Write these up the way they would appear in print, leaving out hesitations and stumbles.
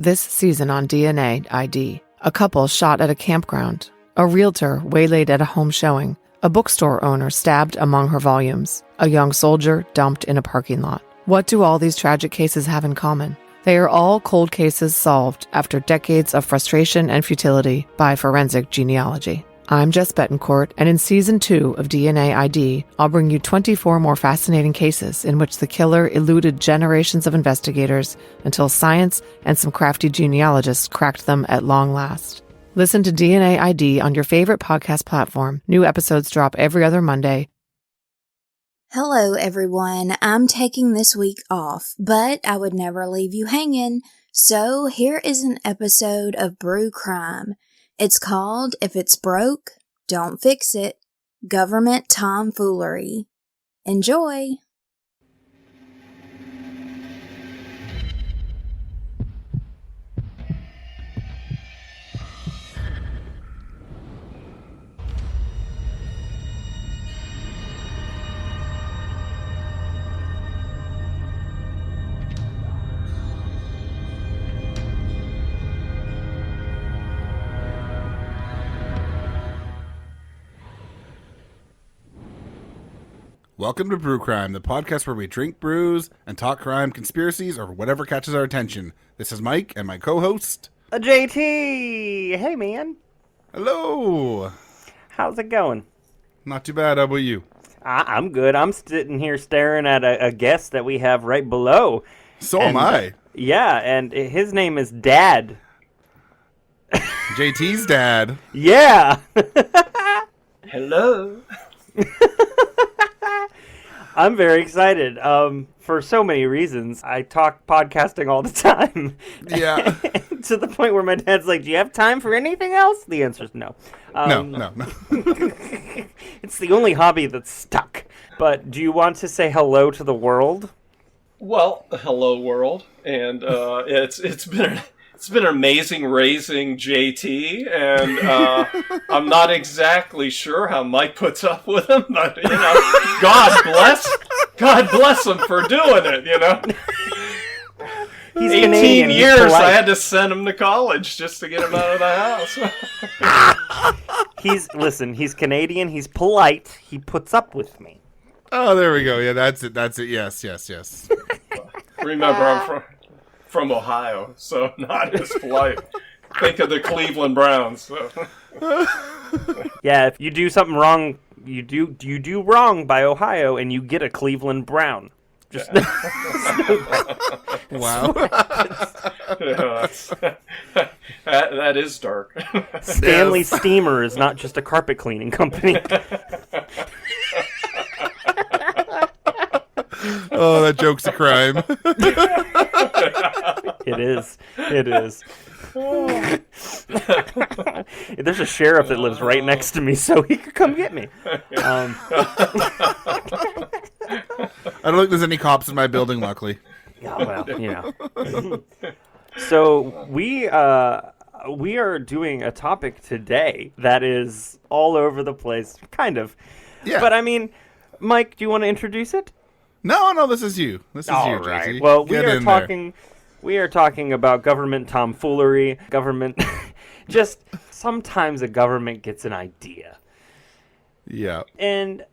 This season on DNA ID, a couple shot at a campground, a realtor waylaid at a home showing, a bookstore owner stabbed among her volumes, a young soldier dumped in a parking lot. What do all these tragic cases have in common? They are all cold cases solved after decades of frustration and futility by forensic genealogy. I'm Jess Betancourt, and in Season 2 of DNA ID, I'll bring you 24 more fascinating cases in which the killer eluded generations of investigators until science and some crafty genealogists cracked them at long last. Listen to DNA ID on your favorite podcast platform. New episodes drop every other Monday. Hello, everyone. I'm taking this week off, but I would never leave you hanging. So here is an episode of Brew Crime. It's called If It's Broke, Don't Fix It. Government Tomfoolery. Enjoy! Welcome to Brew Crime, the podcast where we drink brews and talk crime, conspiracies, or whatever catches our attention. This is Mike and my co-host... JT! Hey, man. Hello! How's it going? Not too bad, how about you? I'm good. I'm sitting here staring at a guest that we have right below. So am I. Yeah, and his name is Dad. JT's dad. Yeah! Hello. I'm very excited for so many reasons. I talk podcasting all the time. Yeah. To the point where my dad's like, do you have time for anything else? The answer is no. No. It's the only hobby that's stuck. But do you want to say hello to the world? Well, hello world, and it's been amazing raising JT, and I'm not exactly sure how Mike puts up with him, but you know, God bless him for doing it. You know, He's 18 Canadian, years he's I had to send him to college just to get him out of the house. He's Canadian. He's polite. He puts up with me. Oh, there we go. Yeah, that's it. Yes. Remember, I'm from Ohio, so not as polite. Think of the Cleveland Browns. So. Yeah, if you do something wrong, you do wrong by Ohio, and you get a Cleveland Brown. Just Wow. Yeah, that is dark. Stanley Steamer is not just a carpet cleaning company. Oh, that joke's a crime. It is. There's a sheriff that lives right next to me, so he could come get me. I don't think there's any cops in my building, luckily. Yeah, well, you know. So we are doing a topic today that is all over the place, kind of. Yeah. But I mean, Mike, do you want to introduce it? No, this is you. This is All you, right. JT. Well, Get in there. We are talking about government tomfoolery. Government, just sometimes a government gets an idea, Yeah. and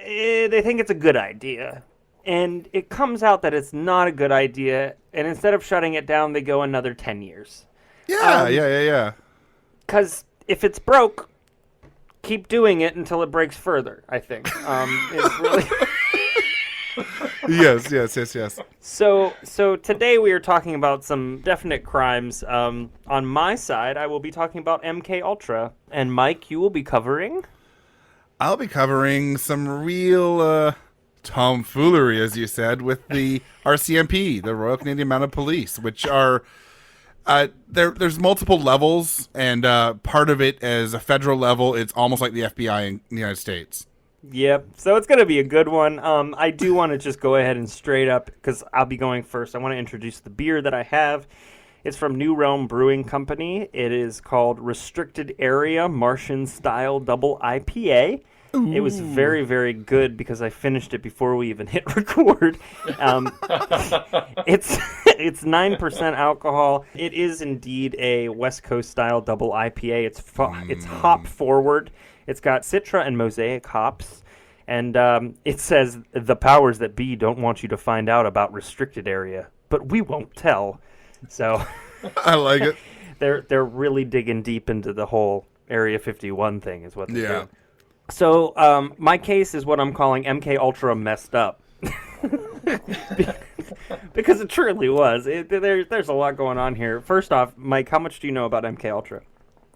they think it's a good idea, and it comes out that it's not a good idea. And instead of shutting it down, they go another 10 years. Yeah. Because if it's broke, keep doing it until it breaks further. I think it's really. Yes. So today we are talking about some definite crimes. On my side, I will be talking about MK Ultra, and Mike, you will be covering. I'll be covering some real tomfoolery, as you said, with the RCMP, the Royal Canadian Mounted Police, which are there's multiple levels, and part of it as a federal level, it's almost like the FBI in the United States. Yep. So it's going to be a good one. I do want to just go ahead and straight up, because I'll be going first. I want to introduce the beer that I have. It's from New Realm Brewing Company. It is called Restricted Area Martian Style Double IPA. Ooh. It was very, very good because I finished it before we even hit record. It's It's 9% alcohol. It is indeed a West Coast style double IPA. It's hop forward. It's got Citra and Mosaic hops. And it says, the powers that be don't want you to find out about restricted area, but we won't tell. So I like it. They're really digging deep into the whole Area 51 thing is what they're doing. So my case is what I'm calling MK Ultra messed up. Because it truly was. There's a lot going on here. First off, Mike, how much do you know about MK Ultra?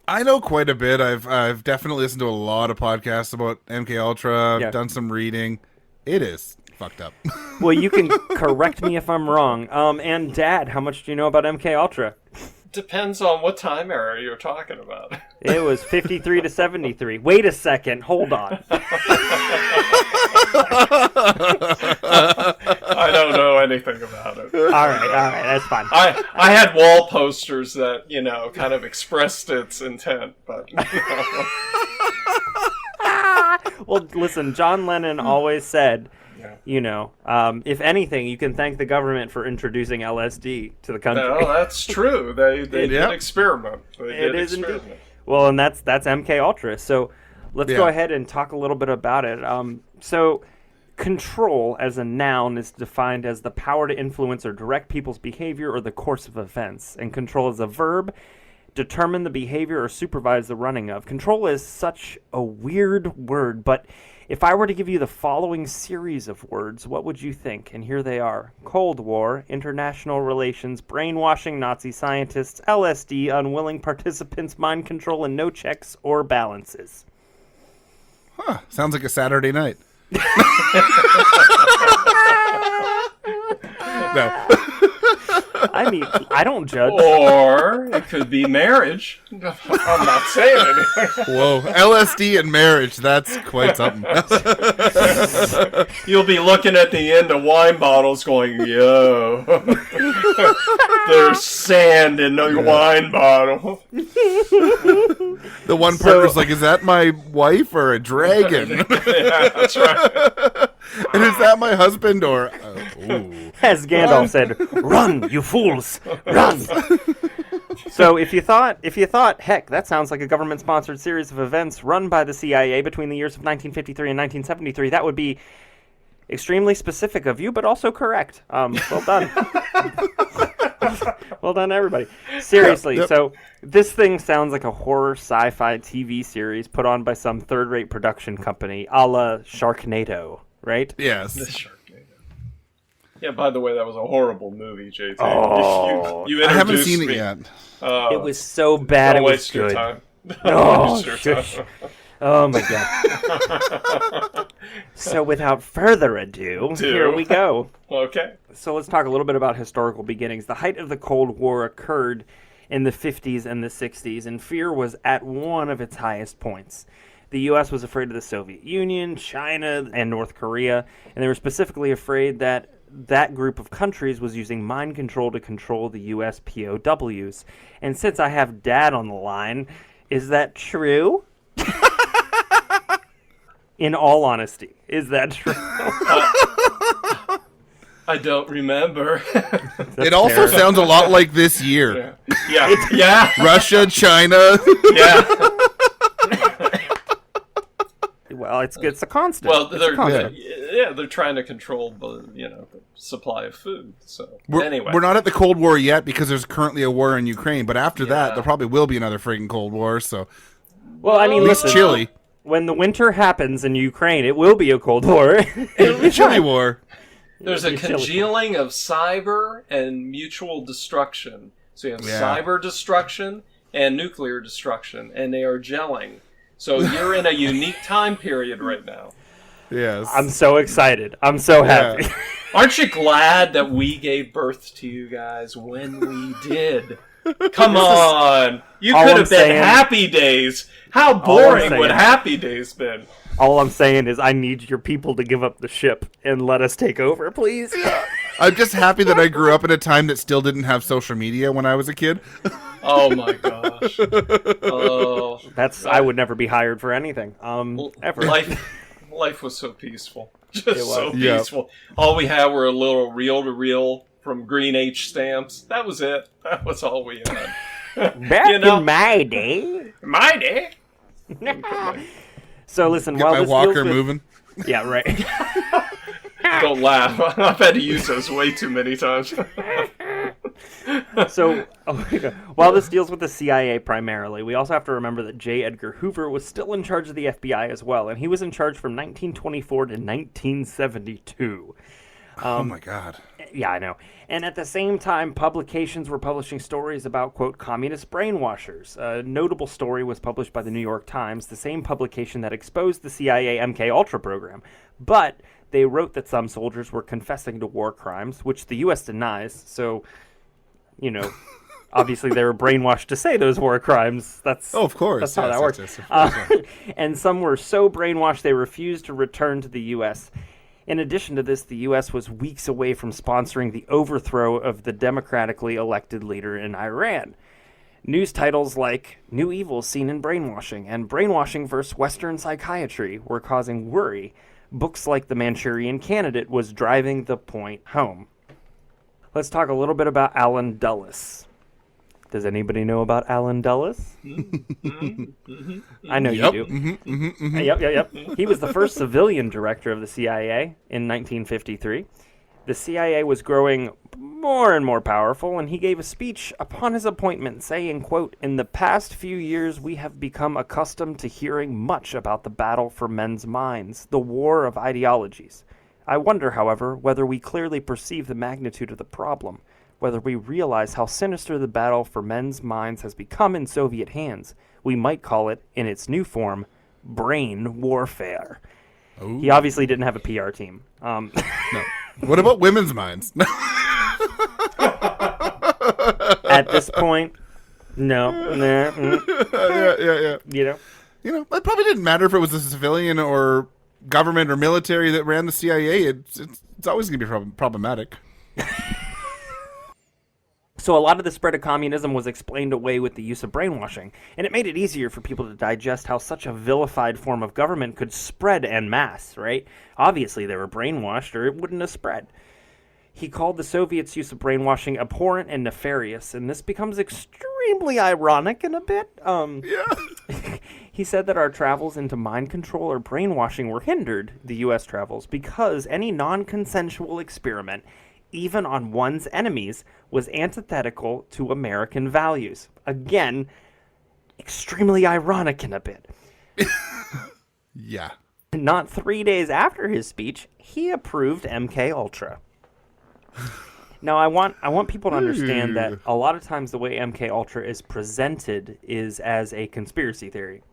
I know quite a bit. I've definitely listened to a lot of podcasts about MK Ultra. I've done some reading. It is fucked up. Well, you can correct me if I'm wrong. And Dad, how much do you know about MK Ultra? Depends on what time era you're talking about. It was 53 to 73. Wait a second. Hold on. I don't know anything about it. All right. That's fine. I had wall posters that, kind of expressed its intent, but... Well, listen, John Lennon always said... if anything, you can thank the government for introducing LSD to the country. No, that's true. They did experiment. It is indeed. Well, and that's MK Ultra. So let's go ahead and talk a little bit about it. So control as a noun is defined as the power to influence or direct people's behavior or the course of events. And control as a verb, determine the behavior or supervise the running of. Control is such a weird word, but if I were to give you the following series of words, what would you think? And here they are. Cold War, international relations, brainwashing Nazi scientists, LSD, unwilling participants, mind control, and no checks or balances. Huh. Sounds like a Saturday night. No. I mean, I don't judge. Or it could be marriage. I'm not saying anything. Whoa, LSD and marriage, that's quite something. You'll be looking at the end of wine bottles going, yo, there's sand in the wine bottle. The one partner's like, is that my wife or a dragon? Yeah, that's right. And is that my husband or... ooh. As Gandalf said, run, you fools, run. So if you thought, heck, that sounds like a government-sponsored series of events run by the CIA between the years of 1953 and 1973, that would be extremely specific of you, but also correct. Well done. Well done, everybody. Seriously, So this thing sounds like a horror sci-fi TV series put on by some third-rate production company, a la Sharknado, right? Yes. Yeah, by the way, that was a horrible movie, JT. Oh. You I haven't introduced seen me. it yet. It was so bad Don't it was waste your good. time. Oh, Waste your shush. time. Oh my god. So without further ado, here we go. Okay. So let's talk a little bit about historical beginnings. The height of the Cold War occurred in the 50s and the 60s, and fear was at one of its highest points. The U.S. was afraid of the Soviet Union, China, and North Korea, and they were specifically afraid that that group of countries was using mind control to control the U.S. POWs. And since I have Dad on the line, is that true? In all honesty, is that true? I don't remember. It also sounds a lot like this year. Yeah. Russia, China. Yeah. Well, it's a constant. Well, It's they're trying to control the the supply of food. So anyway, We're not at the Cold War yet because there's currently a war in Ukraine. But after that, there probably will be another friggin' Cold War. So, well, I mean, at least listen, chilly. When the winter happens in Ukraine, it will be a Cold War. It'll be chilly war. There's a congealing of cyber and mutual destruction. So you have cyber destruction and nuclear destruction, and they are gelling. So you're in a unique time period right now. Yes. I'm so excited. I'm so happy. Aren't you glad that we gave birth to you guys when we did? Come on. You could have been Happy Days. How boring would Happy Days been? All I'm saying is I need your people to give up the ship and let us take over, please. I'm just happy that I grew up in a time that still didn't have social media when I was a kid. Oh my gosh. Oh, I would never be hired for anything. Ever. Life was so peaceful. Just so Yeah. peaceful. All we had were a little reel-to-reel from Green H stamps. That was it. That was all we had. Back in my day. My day. So listen, Get while my this walker deals with, moving. yeah, right. Don't laugh. I've had to use those way too many times. So, while this deals with the CIA primarily, we also have to remember that J. Edgar Hoover was still in charge of the FBI as well, and he was in charge from 1924 to 1972. Oh my God. Yeah, I know. And at the same time, publications were publishing stories about, quote, communist brainwashers. A notable story was published by the New York Times, the same publication that exposed the CIA MK-Ultra program. But they wrote that some soldiers were confessing to war crimes, which the U.S. denies. So, you know, obviously they were brainwashed to say those war crimes. That's of course. That's how that works. Yes, of course, And some were so brainwashed they refused to return to the U.S. In addition to this, the U.S. was weeks away from sponsoring the overthrow of the democratically elected leader in Iran. News titles like New Evils Seen in Brainwashing and Brainwashing vs. Western Psychiatry were causing worry. Books like The Manchurian Candidate was driving the point home. Let's talk a little bit about Allen Dulles. Does anybody know about Allen Dulles? I know you do. Yep. He was the first civilian director of the CIA in 1953. The CIA was growing more and more powerful, and he gave a speech upon his appointment saying, quote, "In the past few years, we have become accustomed to hearing much about the battle for men's minds, the war of ideologies. I wonder, however, whether we clearly perceive the magnitude of the problem, whether we realize how sinister the battle for men's minds has become in Soviet hands. We might call it, in its new form, brain warfare." Ooh. He obviously didn't have a PR team. No. What about women's minds? At this point, no. Yeah. You know? It probably didn't matter if it was a civilian or government or military that ran the CIA. It's always going to be problematic. So a lot of the spread of communism was explained away with the use of brainwashing, and it made it easier for people to digest how such a vilified form of government could spread en masse, right? Obviously they were brainwashed or it wouldn't have spread. He called the Soviets' use of brainwashing abhorrent and nefarious, and this becomes extremely ironic in a bit. He said that our travels into mind control or brainwashing were hindered, the U.S. travels, because any non-consensual experiment, even on one's enemies, was antithetical to American values. Again, extremely ironic in a bit. Yeah. Not 3 days after his speech, he approved MK-Ultra. Now, I want people to understand that a lot of times the way MK-Ultra is presented is as a conspiracy theory.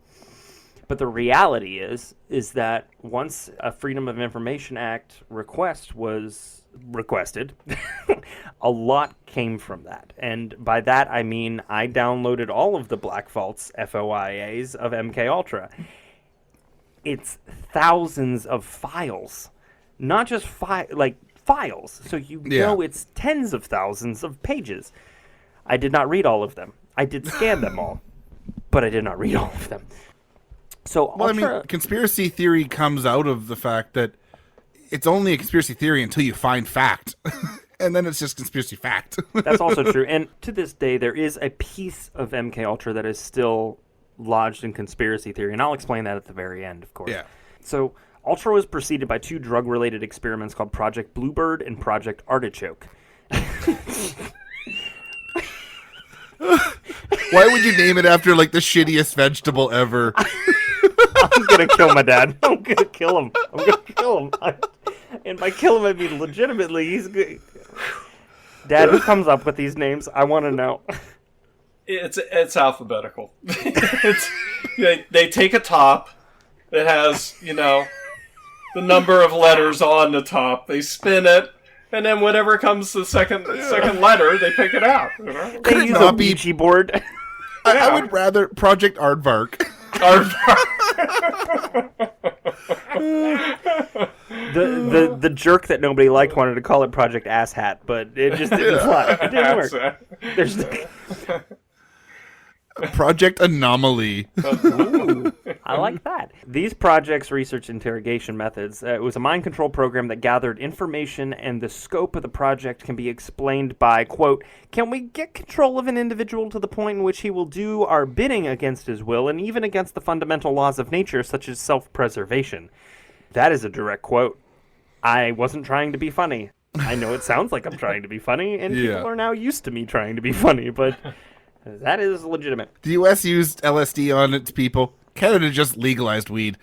But the reality is that once a Freedom of Information Act request was requested, a lot came from that. And by that, I mean I downloaded all of the Black Vault's FOIAs of MKUltra. It's thousands of files, not just files. So you know it's tens of thousands of pages. I did not read all of them. I did scan them all, but I did not read all of them. So, well, I mean, conspiracy theory comes out of the fact that it's only a conspiracy theory until you find fact. And then it's just conspiracy fact. That's also true. And to this day, there is a piece of MKUltra that is still lodged in conspiracy theory. And I'll explain that at the very end, of course. Yeah. So, Ultra was preceded by two drug-related experiments called Project Bluebird and Project Artichoke. Why would you name it after, like, the shittiest vegetable ever? I'm going to kill my dad. I'm going to kill him. And by kill him, I mean legitimately. He's good. Dad, who comes up with these names? I want to know. It's alphabetical. They take a top that has, the number of letters on the top. They spin it, and then whatever comes the second letter, they pick it out. They use a Ouija board. I would rather Project Aardvark. The jerk that nobody liked wanted to call it Project Asshat, but it just didn't fly. It didn't work. There's Project Anomaly. I like that. These projects research interrogation methods. It was a mind control program that gathered information, and the scope of the project can be explained by, quote, can we get control of an individual to the point in which he will do our bidding against his will and even against the fundamental laws of nature, such as self-preservation? That is a direct quote. I wasn't trying to be funny. I know it sounds like I'm trying to be funny, and people are now used to me trying to be funny, but that is legitimate. The U.S. used LSD on its people. Canada just legalized weed.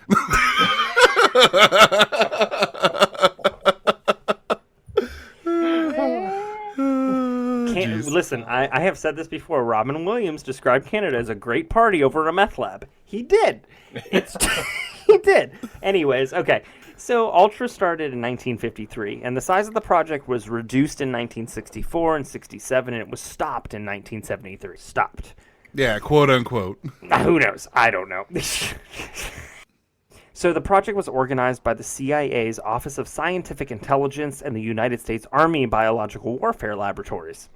Listen, I have said this before. Robin Williams described Canada as a great party over a meth lab. He did. He did. Anyways, okay. So Ultra started in 1953, and the size of the project was reduced in 1964 and 67, and it was stopped in 1973. Stopped. Yeah, quote unquote. Who knows? I don't know. So the project was organized by the CIA's Office of Scientific Intelligence and the United States Army Biological Warfare Laboratories.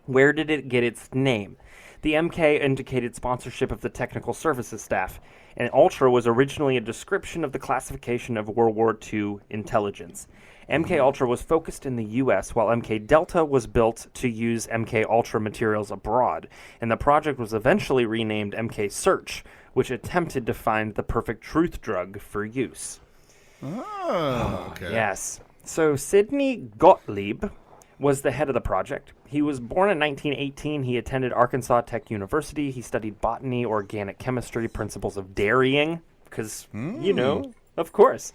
Where did it get its name? The MK indicated sponsorship of the technical services staff, and Ultra was originally a description of the classification of World War II intelligence. MK Ultra was focused in the U.S., while MK Delta was built to use MK Ultra materials abroad, and the project was eventually renamed MK Search, which attempted to find the perfect truth drug for use. Oh, okay. Yes. So Sidney Gottlieb was the head of the project. He was born in 1918. He attended Arkansas Tech University. He studied botany, organic chemistry, principles of dairying, because, you know, of course.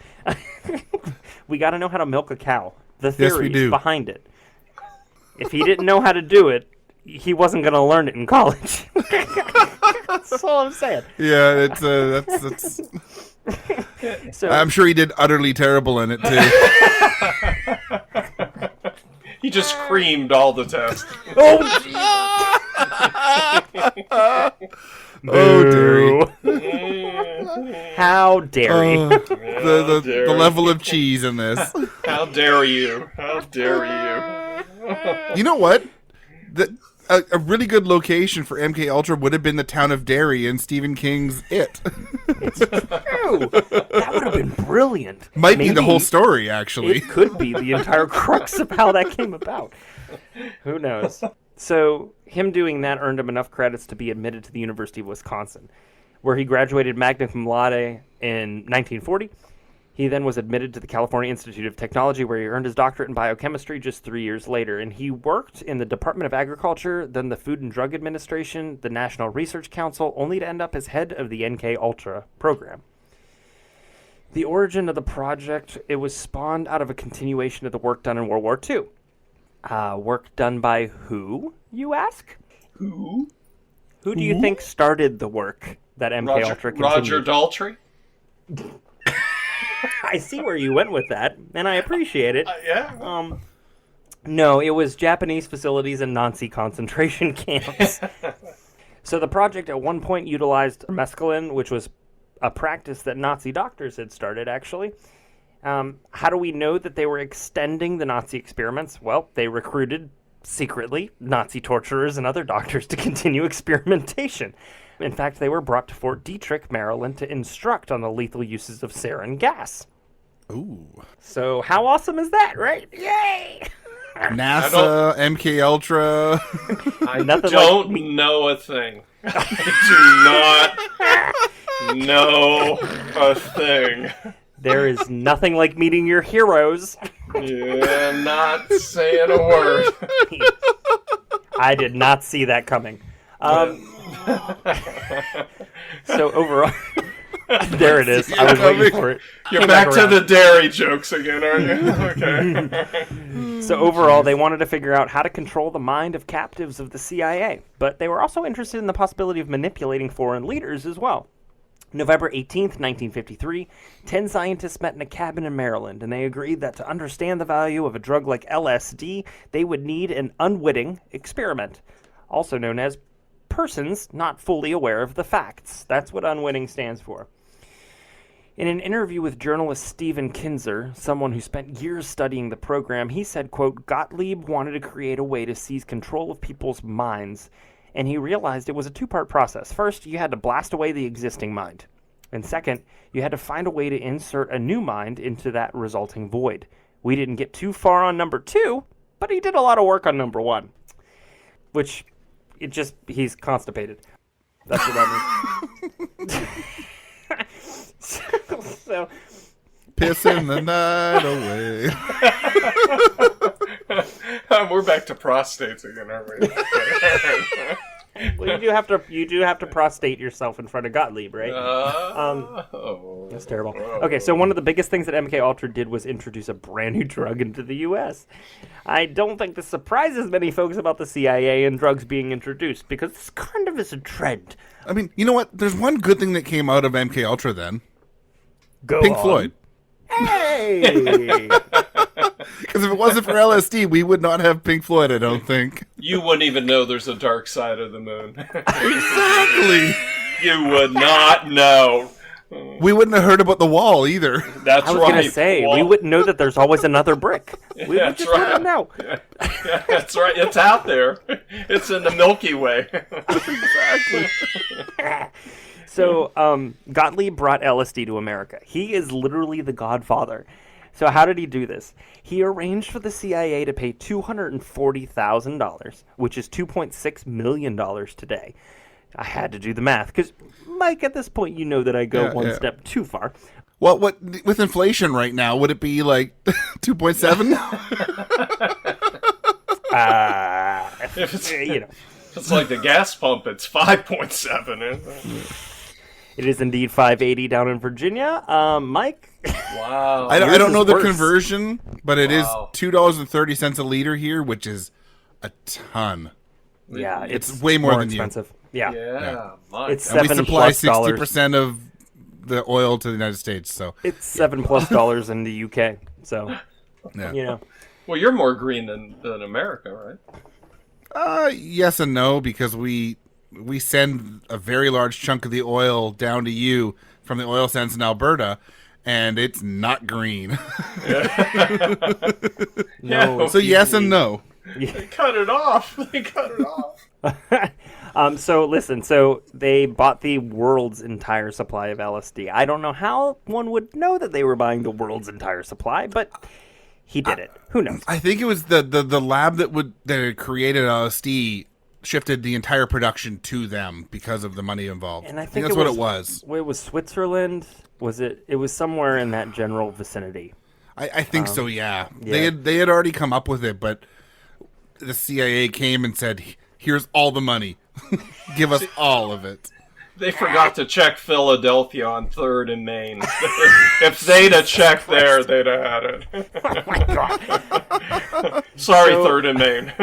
We got to know how to milk a cow. The theories behind it. If he didn't know how to do it, he wasn't going to learn it in college. That's all I'm saying. Yeah, that's So, I'm sure he did utterly terrible in it, too. He just creamed all the tests. Oh, dairy. How dare you? The level of cheese in this. How dare you? How dare you? You know what? A really good location for MK Ultra would have been the town of Derry in Stephen King's It. It's true. That would have been brilliant. Might be the whole story, actually. It could be the entire crux of how that came about. Who knows? So him doing that earned him enough credits to be admitted to the University of Wisconsin, where he graduated magna cum laude in 1940. He then was admitted to the California Institute of Technology, where he earned his doctorate in biochemistry just 3 years later. And he worked in the Department of Agriculture, then the Food and Drug Administration, the National Research Council, only to end up as head of the MK Ultra program. The origin of the project, it was spawned out of a continuation of the work done in World War II. Work done by who, you ask? Who? Who do you think started the work that MK Ultra continued? Roger Daltrey? I see where you went with that, and I appreciate it. Yeah. No, it was Japanese facilities and Nazi concentration camps. So the project at one point utilized mescaline, which was a practice that Nazi doctors had started, actually. How do we know that they were extending the Nazi experiments? Well, they recruited, secretly, Nazi torturers and other doctors to continue experimentation. In fact, they were brought to Fort Detrick, Maryland, to instruct on the lethal uses of sarin gas. Ooh. So how awesome is that, right? Yay! NASA, MK Ultra. I don't know a thing. I do not know a thing. There is nothing like meeting your heroes. Yeah, not saying a word. I did not see that coming. So overall, there it is. I was waiting for it. You're back to the dairy jokes again, aren't you? Okay. So overall, they wanted to figure out how to control the mind of captives of the CIA, but they were also interested in the possibility of manipulating foreign leaders as well. November 18th, 1953, 10 scientists met in a cabin in Maryland, and they agreed that to understand the value of a drug like LSD, they would need an unwitting experiment, also known as persons not fully aware of the facts. That's what unwitting stands for. In an interview with journalist Stephen Kinzer, someone who spent years studying the program, he said, quote, Gottlieb wanted to create a way to seize control of people's minds, and he realized it was a two-part process. First, you had to blast away the existing mind. And second, you had to find a way to insert a new mind into that resulting void. We didn't get too far on number 2, but he did a lot of work on number 1. Which, he's constipated. That's what that means. so Pissing the night away. We're back to prostates again, aren't we? well, you do have to prostate yourself in front of Gottlieb, right? That's terrible. Okay, so one of the biggest things that MK Ultra did was introduce a brand new drug into the U.S. I don't think this surprises many folks about the CIA and drugs being introduced, because this kind of is a trend. I mean, you know what? There's one good thing that came out of MK Ultra then. Pink Floyd. Hey! Because if it wasn't for LSD, we would not have Pink Floyd, I don't think. You wouldn't even know there's a dark side of the moon. Exactly. You would not know. We wouldn't have heard about the wall either. That's right. I was going to say, we wouldn't know that there's always another brick. We would just wouldn't know. Yeah, that's right. It's out there. It's in the Milky Way. Exactly. So, Gottlieb brought LSD to America. He is literally the godfather. So how did he do this? He arranged for the CIA to pay $240,000, which is $2.6 million today. I had to do the math, because, Mike, at this point, you know that I go one step too far. Well, what with inflation right now, would it be like 2.7? It's like the gas pump. It's 5.7. It is indeed 580 down in Virginia. Mike? Wow. I don't know the worse. conversion, but it is $2.30 a liter here, which is a ton. Yeah, it's way more than expensive. Yeah. It's And we $7+ supply 60% of the oil to the United States, so it's $7+ in the UK. So, Well, you're more green than America, right? Yes and no, because we send a very large chunk of the oil down to you from the oil sands in Alberta, and it's not green. No. So yes and no. They cut it off. So listen, they bought the world's entire supply of LSD. I don't know how one would know that they were buying the world's entire supply, but he did it. Who knows? I think it was the lab that had created LSD shifted the entire production to them because of the money involved. And I think that's what it was. It was Switzerland. Was it? It was somewhere in that general vicinity. I think so. Yeah. They had already come up with it, but the CIA came and said, "Here's all the money. Give us all of it." They forgot to check Philadelphia on 3rd and Main. If they'd have checked there, they'd have had it. Oh my god! Sorry, 3rd and Main.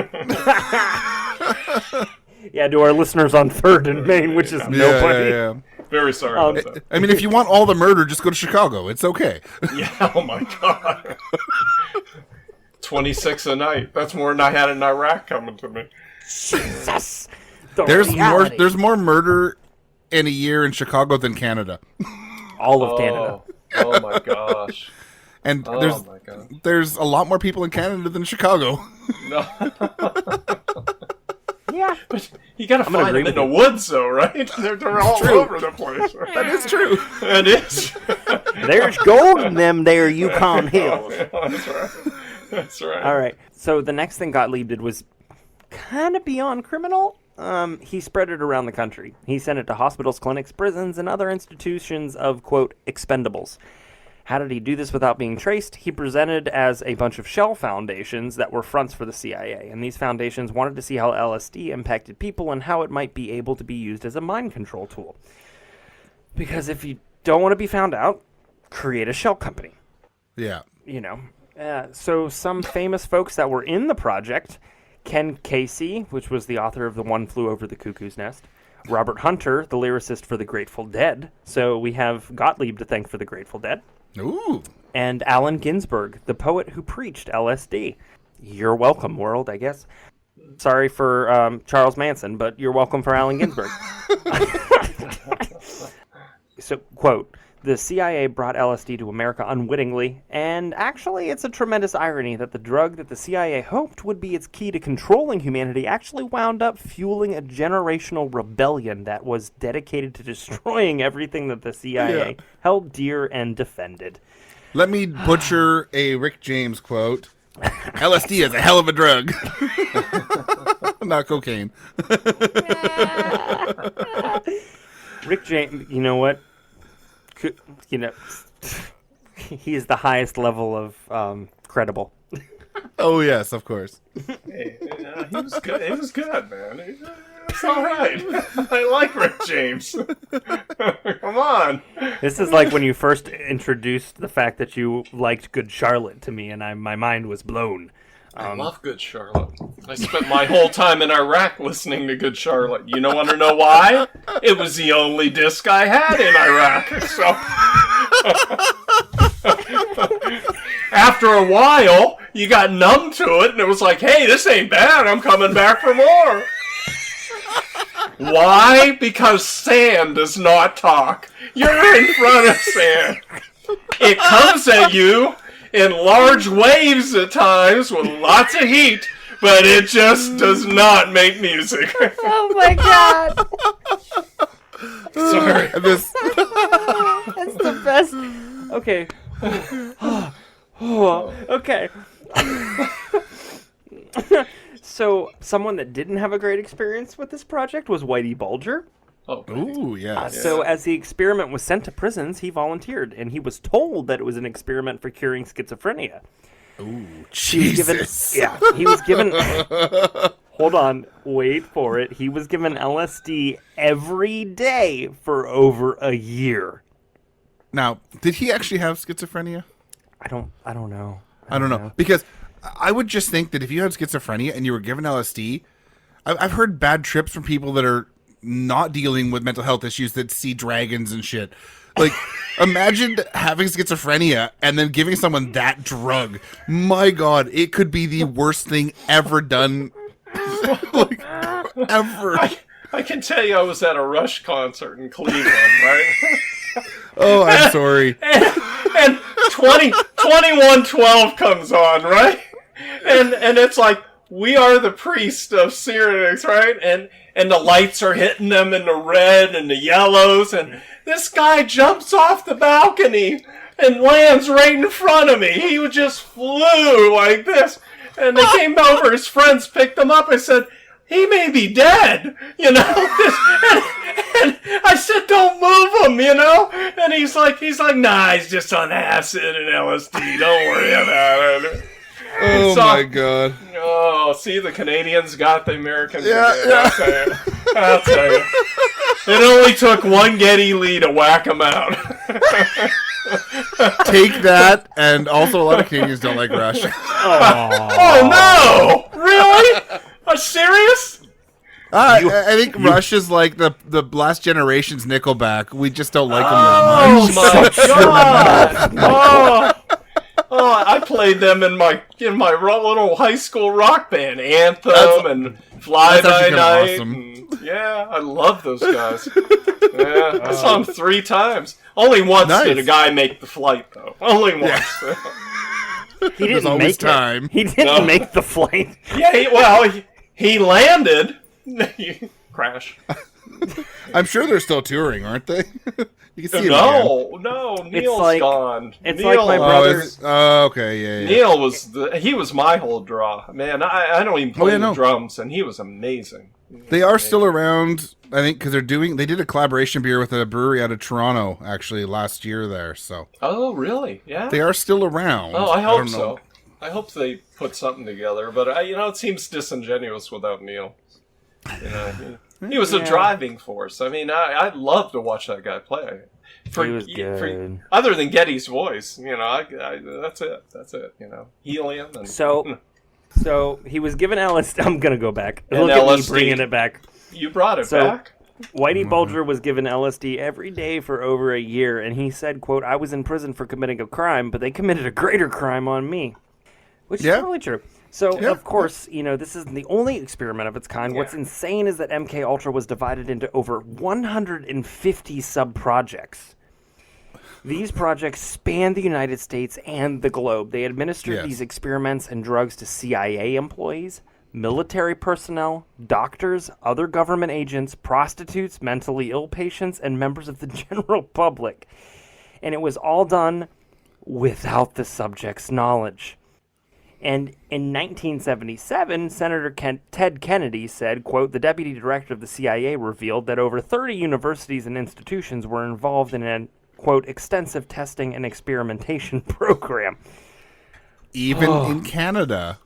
Yeah, to our listeners on 3rd and Main, which is nobody. Yeah. Very sorry about that. I mean, if you want all the murder, just go to Chicago. It's okay. Yeah, oh my god. 26 a night. That's more than I had in Iraq coming to me. Jesus! There's more murder in a year in Chicago than Canada. All of Canada. Oh my gosh. And Oh my god. there's a lot more people in Canada than Chicago. No. Yeah. But you gotta gonna find agree them in with the woods, though, right? They're all over the place. That is true. It is. There's gold in them there Yukon hills. That's right. That's right. All right. So the next thing Gottlieb did was kind of beyond criminal. He spread it around the country. He sent it to hospitals, clinics, prisons, and other institutions of, quote, expendables. How did he do this without being traced? He presented as a bunch of shell foundations that were fronts for the CIA, and these foundations wanted to see how LSD impacted people and how it might be able to be used as a mind control tool. Because if you don't want to be found out, create a shell company. Yeah. You know. So some famous folks that were in the project: Ken Casey, which was the author of The One Flew Over the Cuckoo's Nest; Robert Hunter, the lyricist for the Grateful Dead. So we have Gottlieb to thank for the Grateful Dead. Ooh. And Allen Ginsberg, the poet who preached LSD. You're welcome, world, I guess. Sorry for Charles Manson, but you're welcome for Allen Ginsberg. So, quote, The CIA brought LSD to America unwittingly, and actually it's a tremendous irony that the drug that the CIA hoped would be its key to controlling humanity actually wound up fueling a generational rebellion that was dedicated to destroying everything that the CIA held dear and defended. Let me butcher a Rick James quote. LSD is a hell of a drug. Not cocaine. Rick James, you know what? He is the highest level of credible. Oh, yes, of course. Hey, he was good. It was good, man. It's all right. I like Rick James. Come on. This is like when you first introduced the fact that you liked Good Charlotte to me, and my mind was blown. I love Good Charlotte. I spent my whole time in Iraq listening to Good Charlotte. You don't want to know why? It was the only disc I had in Iraq. So after a while, you got numb to it, and it was like, hey, this ain't bad. I'm coming back for more. Why? Because sand does not talk. You're in front of sand. It comes at you in large waves at times with lots of heat, but it just does not make music. Oh my god. Sorry. That's the best. Okay. Okay. So, someone that didn't have a great experience with this project was Whitey Bulger. Oh, Ooh, yeah. So, as the experiment was sent to prisons, he volunteered, and he was told that it was an experiment for curing schizophrenia. Ooh, Jesus. He was given... Hold on, wait for it. He was given LSD every day for over a year. Now, did he actually have schizophrenia? I don't know. I don't know. Because I would just think that if you had schizophrenia and you were given LSD, I've heard bad trips from people that are not dealing with mental health issues that see dragons and shit. Like, imagine having schizophrenia and then giving someone that drug. My God, it could be the worst thing ever done. Like, ever. I can tell you I was at a Rush concert in Cleveland, right? Oh, I'm sorry. And 2112 comes on, right? And it's like, we are the priest of Syrinx, right? And the lights are hitting them in the red and the yellows, and this guy jumps off the balcony and lands right in front of me. He just flew like this. And they came over, his friends picked him up and said, he may be dead, you know? And I said, don't move him, you know? And he's like, nah, he's just on acid and LSD, don't worry about it. Oh, So- my God. Oh, see, the Canadians got the Americans. Yeah, again, yeah. I'll tell you. It only took one Geddy Lee to whack him out. Take that, and also a lot of Canadians don't like Rush. Oh, no! Really? Are you serious? I think Rush is like the last generation's Nickelback. We just don't like them that much. Oh, my God! Oh, I played them in my little high school rock band, Anthem and Fly that's By actually Night. awesome. And, yeah, I love those guys. Yeah, I saw them 3 times. Only once Nice. did a guy make the flight, though. Only once. He There's didn't always make time. it. He didn't make the flight. Yeah, he landed. Crash. I'm sure they're still touring, aren't they? You can see No, Neil's like- gone. it's Neil, like my brother- okay, yeah. Neil was my whole draw. Man, I don't even play the no. drums, and he was amazing. They are still around, I think, because they did a collaboration beer with a brewery out of Toronto, actually, last year there, so. Oh, really? Yeah? They are still around. Oh, I hope don't know. so. I hope they put something together, but it seems disingenuous without Neil. You know, he was a driving force. I mean, I'd love to watch that guy play. He was good. Other than Geddy's voice, that's it. That's it. Helium and So he was given LSD. I'm gonna go back. And Look at me LSD. bringing it back. You brought it So- back. Whitey Bulger was given LSD every day for over a year, and he said, quote, I was in prison for committing a crime, but they committed a greater crime on me. Which is probably true. So, of course, this isn't the only experiment of its kind. What's insane is that MK Ultra was divided into over 150 sub-projects. These projects span the United States and the globe. They administered Yes. these experiments and drugs to CIA employees, military personnel, doctors, other government agents, prostitutes, mentally ill patients, and members of the general public. And it was all done without the subject's knowledge. And in 1977, Senator Ted Kennedy said, quote, the deputy director of the CIA revealed that over 30 universities and institutions were involved in an, quote, extensive testing and experimentation program. Even in Canada.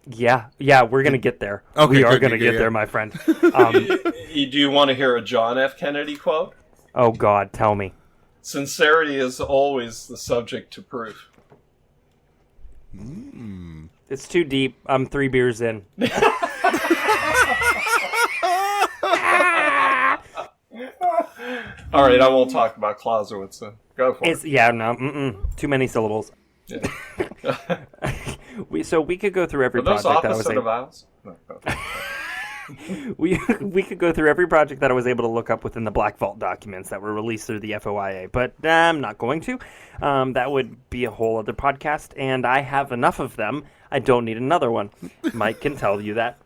Yeah, we're going to get there. Okay, we are good, going to good, get yeah. there, my friend. Do you want to hear a John F. Kennedy quote? Oh, God, tell me. Sincerity is always the subject to proof. It's too deep. I'm 3 beers in. All right, I won't talk about Clausewitz then. Go for it. Yeah, no, too many syllables. Yeah. We could go through every Are those project that I was opposite of able. vowels? No. We could go through every project that I was able to look up within the Black Vault documents that were released through the FOIA, but I'm not going to. That would be a whole other podcast, and I have enough of them. I don't need another one. Mike can tell you that.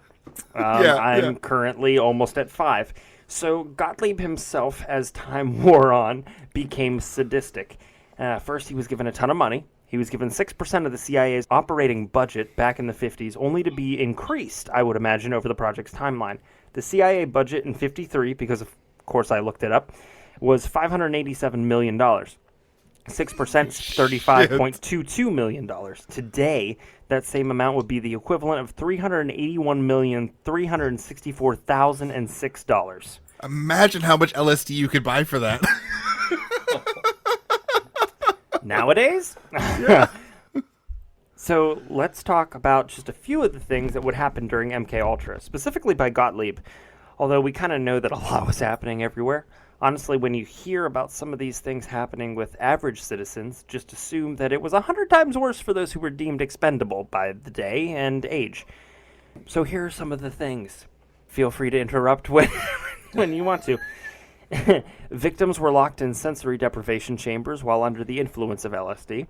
I'm currently almost at 5. So Gottlieb himself, as time wore on, became sadistic. First, he was given a ton of money. He was given 6% of the CIA's operating budget back in the 50s, only to be increased, I would imagine, over the project's timeline. The CIA budget in 53, because of course I looked it up, was $587 million. 6%, $35.22 million. Today, that same amount would be the equivalent of $381,364,006. Imagine how much LSD you could buy for that. Nowadays? So let's talk about just a few of the things that would happen during MK Ultra, specifically by Gottlieb, although we kind of know that a lot was happening everywhere. Honestly, when you hear about some of these things happening with average citizens, just assume that it was 100 times worse for those who were deemed expendable by the day and age. So here are some of the things. Feel free to interrupt when you want to. Victims were locked in sensory deprivation chambers while under the influence of LSD.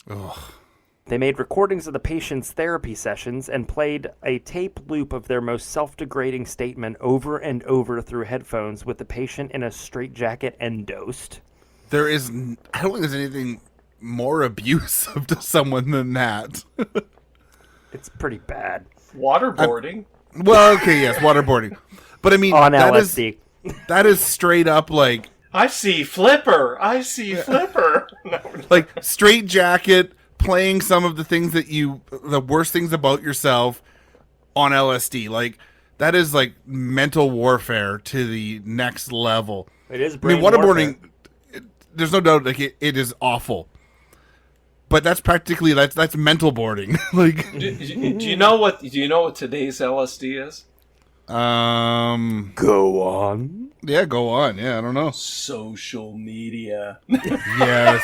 Ugh. They made recordings of the patient's therapy sessions and played a tape loop of their most self-degrading statement over and over through headphones with the patient in a straitjacket and dosed. I don't think there's anything more abusive to someone than that. It's pretty bad. Waterboarding. Well, okay, yes, waterboarding. But I mean, On that LSD. that is straight up like I see Flipper. No. like straight jacket, playing some of the things the worst things about yourself on LSD. Like that is like mental warfare to the next level. It is I brain mean, waterboarding, warfare. there's no doubt like it is awful. But that's practically that's mental boarding. Like Do you know what today's LSD is? Go on. Yeah, go on. Yeah, I don't know. Social media. Yes.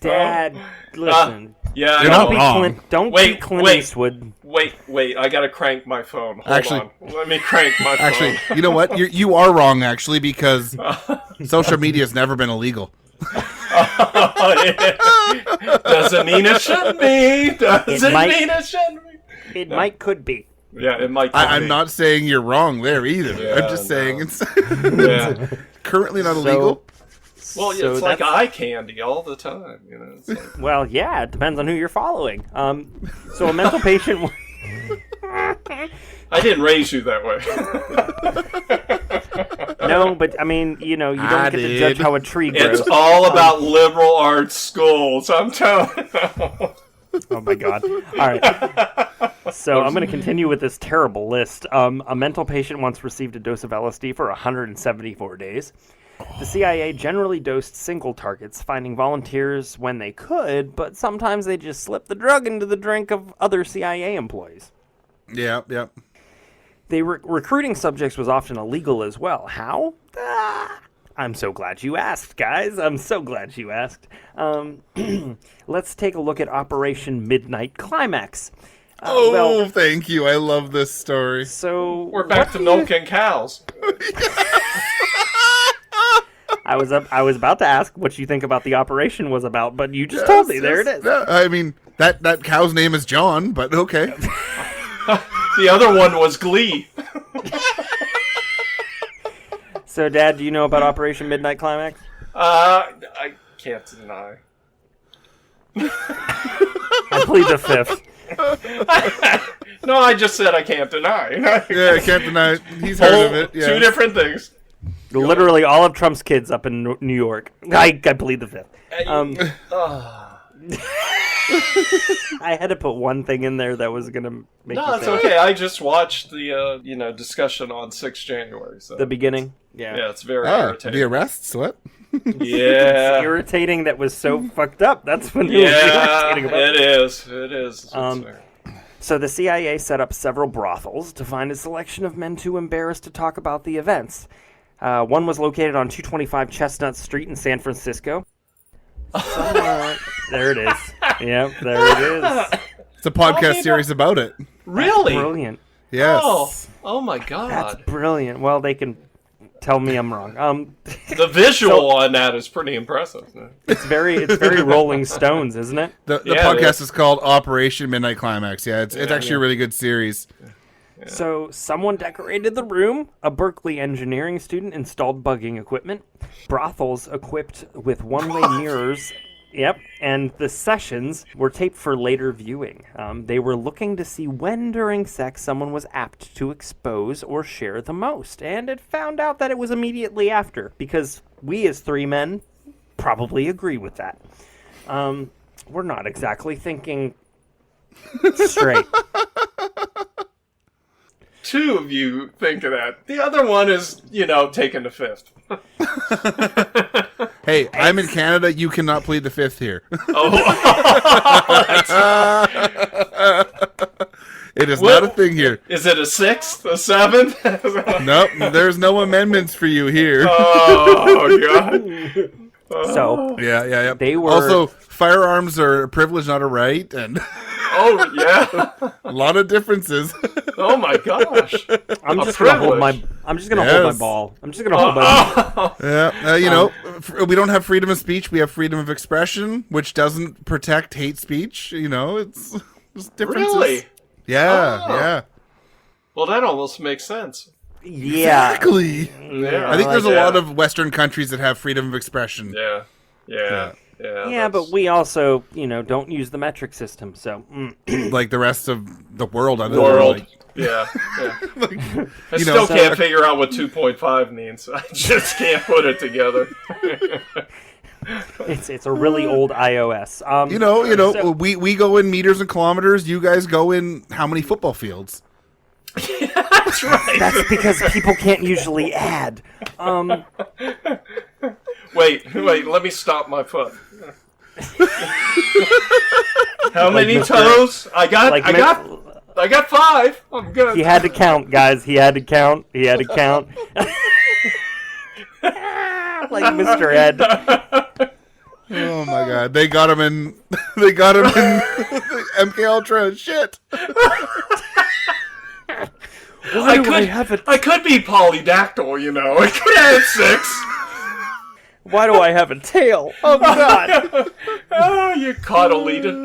Dad, listen. Yeah, You're I not know. wrong. Don't be Clint Eastwood. Wait, I gotta crank my phone. Hold Actually- on. Let me crank my Actually, phone. you know what? You are wrong, actually, because social media has never been illegal. Doesn't mean it should be. Doesn't might- mean it should be. It could be. Yeah, it might. I'm not saying you're wrong there either. Yeah, I'm just saying it's Yeah. currently not illegal. Well, yeah, So it's like that's- eye candy all the time. You know. It's like, Well, yeah, it depends on who you're following. So a mental patient. I didn't raise you that way. No, but I mean, you don't I get to did. judge how a tree grows. It's all about liberal arts schools. I'm telling you. Oh my god! All right, so I'm going to continue with this terrible list. A mental patient once received a dose of LSD for 174 days. The CIA generally dosed single targets, finding volunteers when they could, but sometimes they just slipped the drug into the drink of other CIA employees. Yeah. Recruiting subjects was often illegal as well. How? I'm so glad you asked, guys. I'm so glad you asked. Let's take a look at Operation Midnight Climax. Thank you. I love this story. So We're back to milking cows. I was about to ask what you think about the operation was about, but you just told me. There it is. No, I mean, that cow's name is John, but okay. The other one was Glee. So, Dad, do you know about Operation Midnight Climax? I can't deny. I plead the fifth. No, I just said I can't deny. Yeah, I can't deny. He's heard of it. Yeah. Two different things. Literally all of Trump's kids up in New York. I plead the fifth. I had to put one thing in there that was going to make No, you it's say okay. I just watched the discussion on 6 January. So. the beginning. Yeah. It's very irritating. The arrests? What? Yeah. It's irritating that was so fucked up. That's when it was irritating about it is. It is. So the CIA set up several brothels to find a selection of men too embarrassed to talk about the events. One was located on 225 Chestnut Street in San Francisco. There it is. Yep, there it is. It's a podcast series about it. Really? That's brilliant. Yes. Oh my God. That's brilliant. Well, they can tell me I'm wrong. The visual on that is pretty impressive. It's very Rolling Stones, isn't it? The podcast is called Operation Midnight Climax. Yeah, it's actually a really good series. Yeah. So someone decorated the room. A Berkeley engineering student installed bugging equipment. Brothels equipped with one-way mirrors. Yep, and the sessions were taped for later viewing. They were looking to see when during sex someone was apt to expose or share the most. And it found out that it was immediately after, because we as 3 men probably agree with that. We're not exactly thinking straight. 2 of you think of that. The other one is, taking the fifth. Hey, I'm in Canada. You cannot plead the fifth here. It is not a thing here. Is it a 6th? A 7th? Nope, there's no amendments for you here. Oh, God. So, Yeah. They were... Also, firearms are a privilege, not a right, and Oh, yeah. a lot of differences. Oh, my gosh. I'm just gonna hold my ball. I'm just gonna hold my ball. Yeah, we don't have freedom of speech. We have freedom of expression, which doesn't protect hate speech. It's just differences. Really? Yeah. Well, that almost makes sense. Yeah. Exactly. Yeah. I think there's a lot of Western countries that have freedom of expression. Yeah. Yeah, but we also, don't use the metric system, so... Like the rest of the world. Yeah. I still can't figure out what 2.5 means. I just can't put it together. It's a really old iOS. We go in meters and kilometers. You guys go in how many football fields? That's right. That's because people can't usually add. Wait, let me stop my foot. How many toes? I got 5. I'm good. He had to count, guys. He had to count. Like Mr. Ed. Oh my God! They got him in MK Ultra. Shit. I could be polydactyl, I could have 6. Why do I have a tail? Oh, God. Oh, you coddle-eated.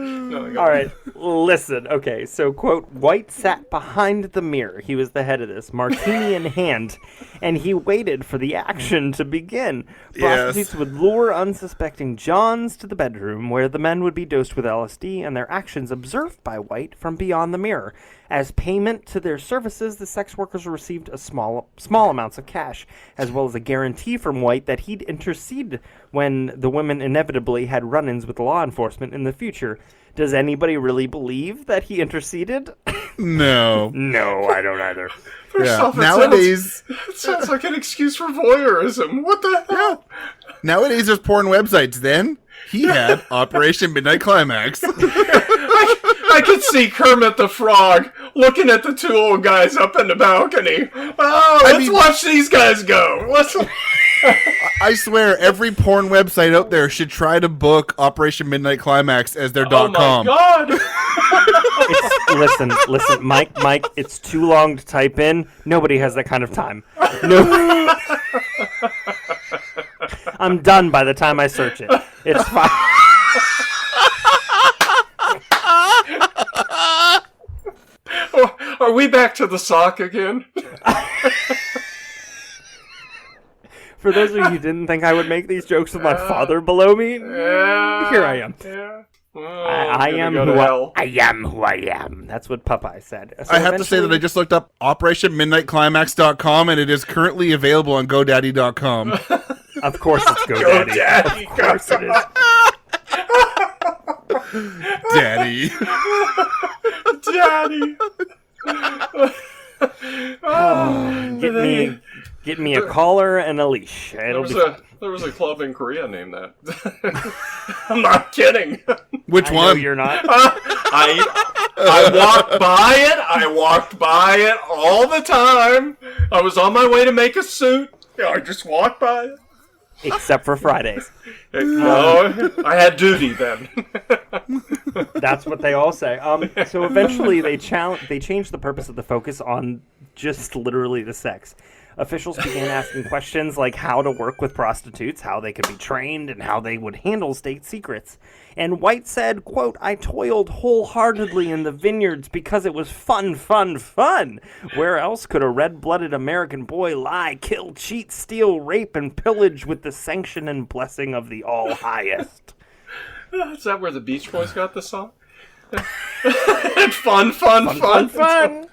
All right, listen. Okay, so, quote, White sat behind the mirror. He was the head of this, martini in hand, and he waited for the action to begin. Prostitutes would lure unsuspecting Johns to the bedroom, where the men would be dosed with LSD and their actions observed by White from beyond the mirror. As payment to their services, the sex workers received a small amounts of cash, as well as a guarantee from White that he'd intercede when the women inevitably had run-ins with law enforcement in the future. Does anybody really believe that he interceded? No. No, I don't either. First off, nowadays... it sounds like an excuse for voyeurism. What the hell? Yeah. Nowadays there's porn websites. Then he had Operation Midnight Climax. I could see Kermit the Frog looking at the 2 old guys up in the balcony. Oh, let's watch these guys go. I swear, every porn website out there should try to book Operation Midnight Climax as their .com. Oh my God! Listen, Mike, it's too long to type in. Nobody has that kind of time. No. I'm done by the time I search it. It's fine. Are we back to the sock again? For those of you who didn't think I would make these jokes with my father below me, here I am. Yeah. Well, I am go who to hell. I am who I am. That's what Popeye said. So I have to say that I just looked up OperationMidnightClimax.com, and it is currently available on GoDaddy.com. Of course it's GoDaddy. GoDaddy. Of course it is. Daddy. Daddy. Get me a collar and a leash. It'll be fun. There was a club in Korea named that. I'm not kidding. Which I one? know you're not. I walked by it all the time. I was on my way to make a suit. I just walked by it. Except for Fridays. No, I had duty then. That's what they all say. So eventually they changed the purpose of the focus on just literally the sex. Officials began asking questions like how to work with prostitutes, how they could be trained, and how they would handle state secrets. And White said, quote, "I toiled wholeheartedly in the vineyards because it was fun, fun, fun. Where else could a red-blooded American boy lie, kill, cheat, steal, rape, and pillage with the sanction and blessing of the All-Highest?" Is that where the Beach Boys got the song? Fun, fun, fun, Fun.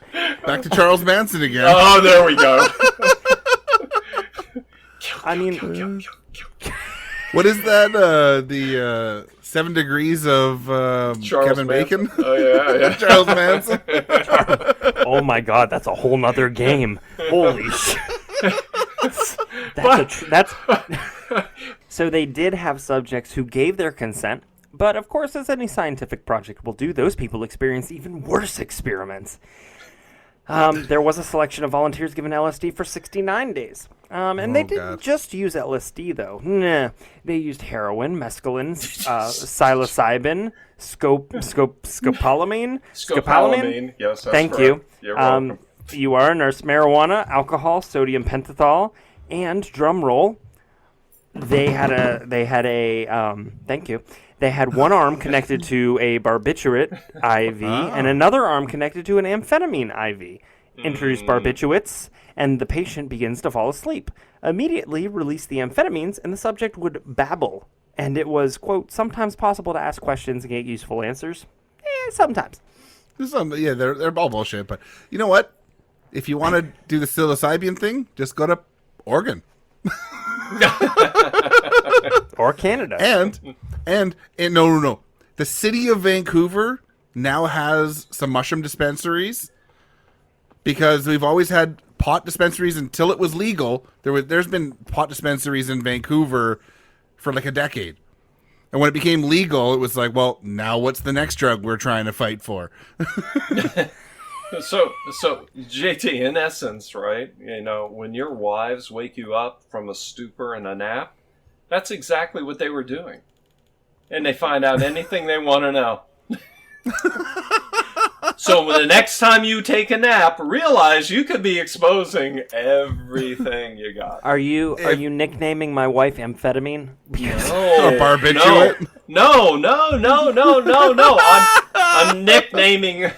Back to Charles Manson again. Oh, there we go. I mean, What is that? The 7 Degrees of Charles Kevin Manson. Bacon? Oh, yeah. Charles Manson. oh my God, that's a whole nother game. Holy shit. That's So they did have subjects who gave their consent, but of course, as any scientific project will do, those people experienced even worse experiments. There was a selection of volunteers given LSD for 69 days. And they didn't just use LSD, though. Nah. They used heroin, mescaline, psilocybin, scopolamine. Scopolamine. Yes, that's Thank correct. you. You're welcome. You are a nurse. Marijuana, alcohol, sodium pentothal, and drum roll. They had a thank you. They had one arm connected to a barbiturate IV and another arm connected to an amphetamine IV. Introduce barbiturates, and the patient begins to fall asleep. Immediately release the amphetamines, and the subject would babble. And it was, quote, sometimes possible to ask questions and get useful answers. Sometimes. Yeah, they're all bullshit. But you know what? If you want to do the psilocybin thing, just go to Oregon. Or Canada. And no. The city of Vancouver now has some mushroom dispensaries because we've always had pot dispensaries until it was legal. There's been pot dispensaries in Vancouver for like a decade. And when it became legal, it was like, well, now what's the next drug we're trying to fight for? So JT, in essence, right? You know, when your wives wake you up from a stupor and a nap, that's exactly what they were doing. And they find out anything they want to know. So the next time you take a nap, realize you could be exposing everything you got. Are you nicknaming my wife Amphetamine? A barbiturate? No. I'm nicknaming.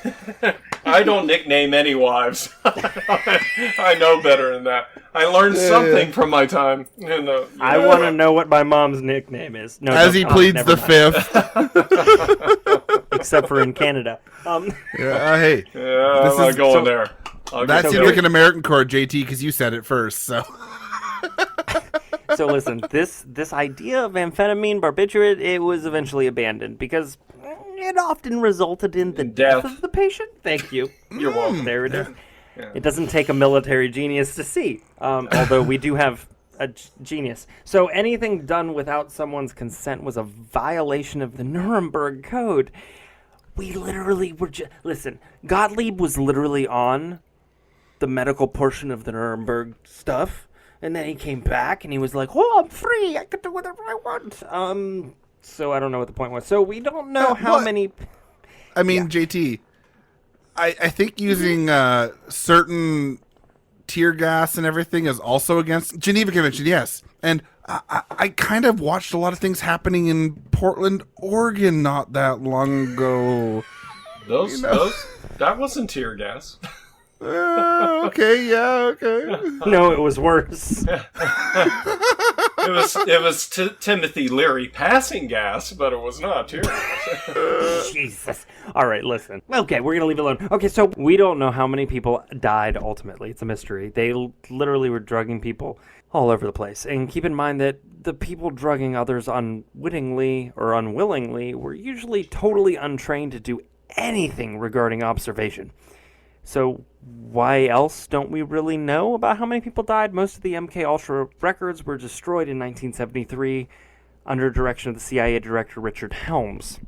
I don't nickname any wives. I know better than that. I learned something from my time. I want to know what my mom's nickname is. No, As he pleads the fifth. Except for in Canada. Hey. Yeah, I'm not going there. That seems like an American chord, JT, because you said it first. So listen, this idea of amphetamine barbiturate, it was eventually abandoned because it often resulted in the death of the patient. Thank you. You're welcome. There it is. Yeah. It doesn't take a military genius to see, although we do have a genius. So anything done without someone's consent was a violation of the Nuremberg Code. We literally were listen, Gottlieb was literally on the medical portion of the Nuremberg stuff, and then he came back and he was like, "Oh, I'm free. I can do whatever I want." So I don't know what the point was. So we don't know how many. I mean, JT, I think using certain tear gas and everything is also against Geneva Convention. Yes, and I kind of watched a lot of things happening in Portland, Oregon not that long ago. That wasn't tear gas. Okay, yeah, okay. No, it was worse. It was Timothy Leary passing gas, but it was not tear gas. Jesus. All right, listen. Okay, we're going to leave it alone. Okay, so we don't know how many people died ultimately. It's a mystery. They literally were drugging people all over the place. And keep in mind that the people drugging others unwittingly or unwillingly were usually totally untrained to do anything regarding observation. So why else don't we really know about how many people died? Most of the MK Ultra records were destroyed in 1973 under direction of the CIA Director Richard Helms.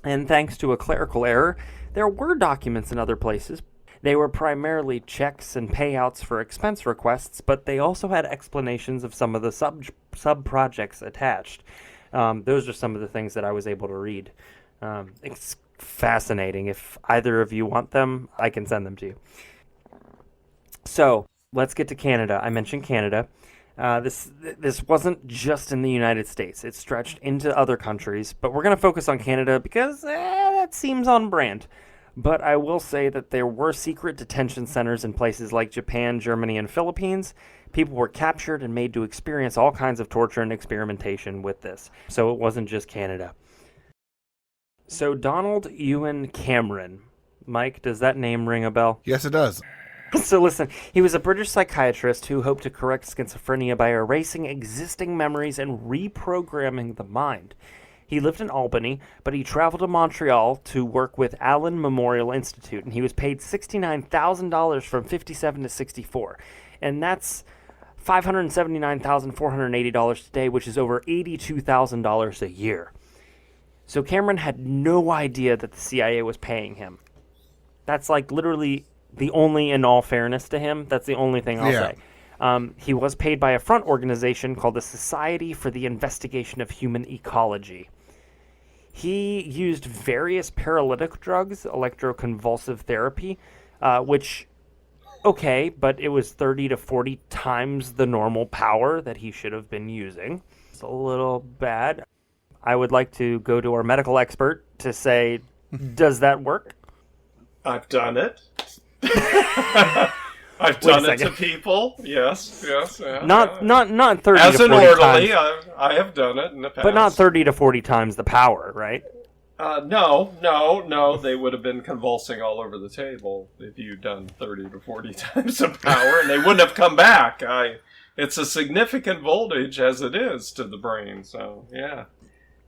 And thanks to a clerical error, there were documents in other places. They were primarily checks and payouts for expense requests, but they also had explanations of some of the sub-projects attached. Those are some of the things that I was able to read. It's fascinating. If either of you want them, I can send them to you. So, let's get to Canada. I mentioned Canada. This wasn't just in the United States. It stretched into other countries, but we're going to focus on Canada because that seems on brand. But I will say that there were secret detention centers in places like Japan, Germany, and Philippines. People were captured and made to experience all kinds of torture and experimentation with this. So it wasn't just Canada. So Donald Ewan Cameron. Mike, does that name ring a bell? Yes, it does. So listen, he was a British psychiatrist who hoped to correct schizophrenia by erasing existing memories and reprogramming the mind. He lived in Albany, but he traveled to Montreal to work with Allen Memorial Institute, and he was paid $69,000 from 57 to 64. And that's $579,480 today, which is over $82,000 a year. So Cameron had no idea that the CIA was paying him. That's like literally the only, in all fairness to him, that's the only thing I'll say. He was paid by a front organization called the Society for the Investigation of Human Ecology. He used various paralytic drugs, electroconvulsive therapy, which, okay, but it was 30 to 40 times the normal power that he should have been using. It's a little bad. I would like to go to our medical expert to say, does that work? I've done it. I've done it to people. Yes. Yeah. Not 30 As to 40 an orderly, times. I have done it in the past. But not 30 to 40 times the power, right? No. They would have been convulsing all over the table if you'd done 30 to 40 times the power, and they wouldn't have come back. It's a significant voltage as it is to the brain, so yeah.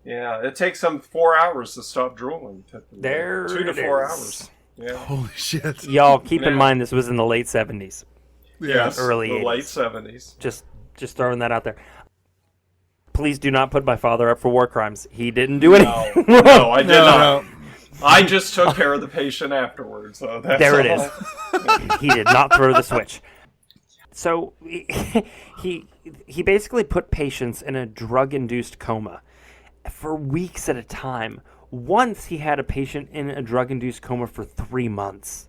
Yeah, it takes them 4 hours to stop drooling. 2 to 4 hours. Yeah. Holy shit. Y'all, keep in mind this was in the late 70s. Yes, early the 80s. late 70s. Just throwing that out there. Please do not put my father up for war crimes. He didn't do anything. No, I did not. No. I just took care of the patient afterwards. So that's there all. It is. He did not throw the switch. So he basically put patients in a drug-induced coma for weeks at a time. Once he had a patient in a drug-induced coma for 3 months.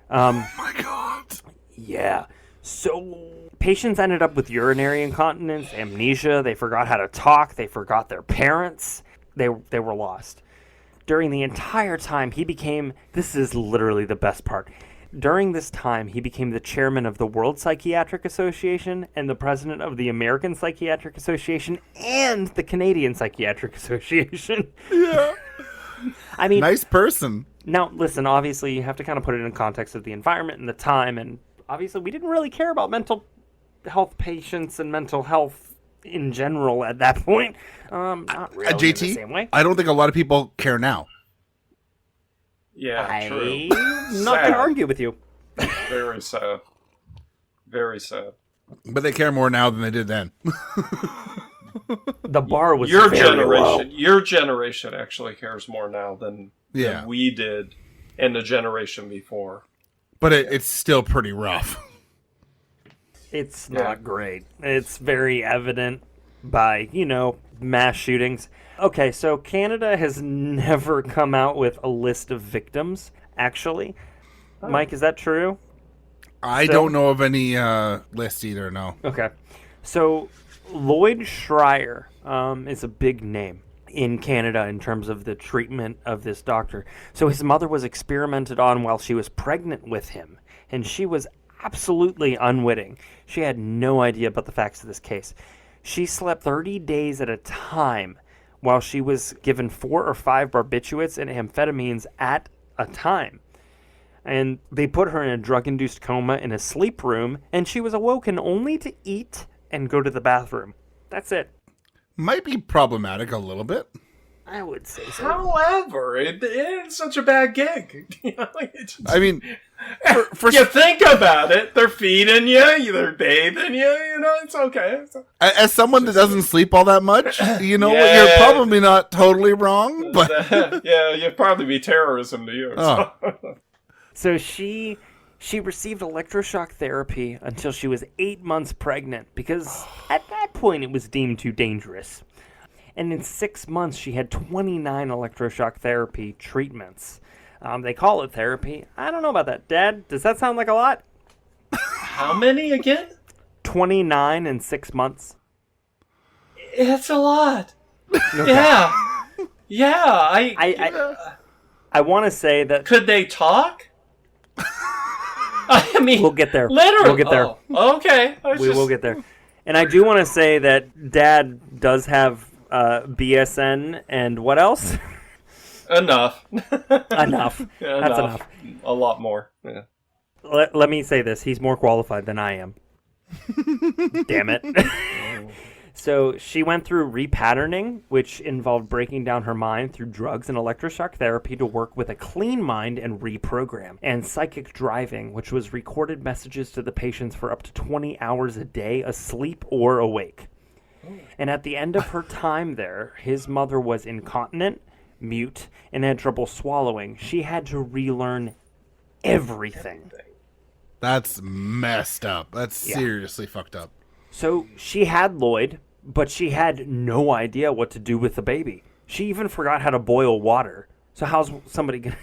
Oh my God. Yeah. So patients ended up with urinary incontinence, amnesia. They forgot how to talk. They forgot their parents. They were lost. During the entire time, he became, this is literally the best part. During this time, he became the chairman of the World Psychiatric Association and the president of the American Psychiatric Association and the Canadian Psychiatric Association. Yeah. I mean, nice person. Now, listen, obviously, you have to kind of put it in context of the environment and the time, and obviously, we didn't really care about mental health patients and mental health in general at that point. Not really JT, in the same way. I don't think a lot of people care now. Yeah, true. I'm not going to argue with you. Very sad. Very sad. But they care more now than they did then. The bar was your very generation. low. Your generation actually cares more now than we did, and the generation before. But it's still pretty rough. It's not great. It's very evident by, mass shootings. Okay, so Canada has never come out with a list of victims, actually. Mike, is that true? I don't know of any list either, no. Okay. So Lloyd Schreier is a big name in Canada in terms of the treatment of this doctor. So his mother was experimented on while she was pregnant with him, and she was absolutely unwitting. She had no idea about the facts of this case. She slept 30 days at a time while she was given 4 or 5 barbiturates and amphetamines at a time. And they put her in a drug-induced coma in a sleep room, and she was awoken only to eat and go to the bathroom. That's it. Might be problematic a little bit. I would say so. However, it's such a bad gig. I mean, you think about it, they're feeding you, they're bathing you, it's okay. As someone that doesn't sleep all that much, Yeah. you're probably not totally wrong, but Yeah, you'd probably be terrorism to you. Oh. So she received electroshock therapy until she was 8 months pregnant because at that point it was deemed too dangerous. And in 6 months she had 29 electroshock therapy treatments. They call it therapy. I don't know about that. Dad, does that sound like a lot? How many again? 29 in 6 months. It's a lot. Okay. Yeah. Yeah, I want to say that Could they talk? I mean, we'll get there. Literally. We'll get there. Oh, okay. We will get there. And I do want to say that Dad does have BSN and what else? Enough. Enough. That's enough. A lot more. Yeah. Let me say this. He's more qualified than I am. Damn it. So she went through repatterning, which involved breaking down her mind through drugs and electroshock therapy to work with a clean mind and reprogram, and psychic driving, which was recorded messages to the patients for up to 20 hours a day, asleep or awake. And at the end of her time there, his mother was incontinent, mute, and had trouble swallowing. She had to relearn everything. that's messed up. That's seriously fucked up. So she had Lloyd, but she had no idea what to do with the baby. She even forgot how to boil water. So how's somebody gonna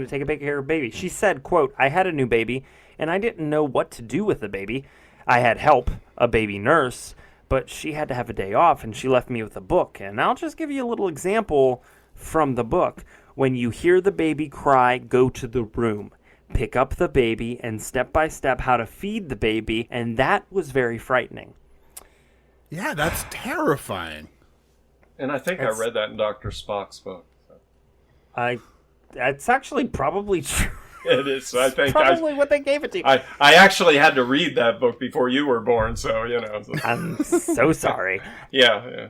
take care of a baby? She said, quote, "I had a new baby and I didn't know what to do with the baby. I had help, a baby nurse, but she had to have a day off and she left me with a book. And I'll just give you a little example from the book. When you hear the baby cry, go to the room. Pick up the baby and step by step how to feed the baby." And that was very frightening. Yeah, that's terrifying. And I think I read that in Dr. Spock's book. That's actually probably true. It is. I think Probably what they gave it to you. I actually had to read that book before you were born, so I'm so sorry. Yeah.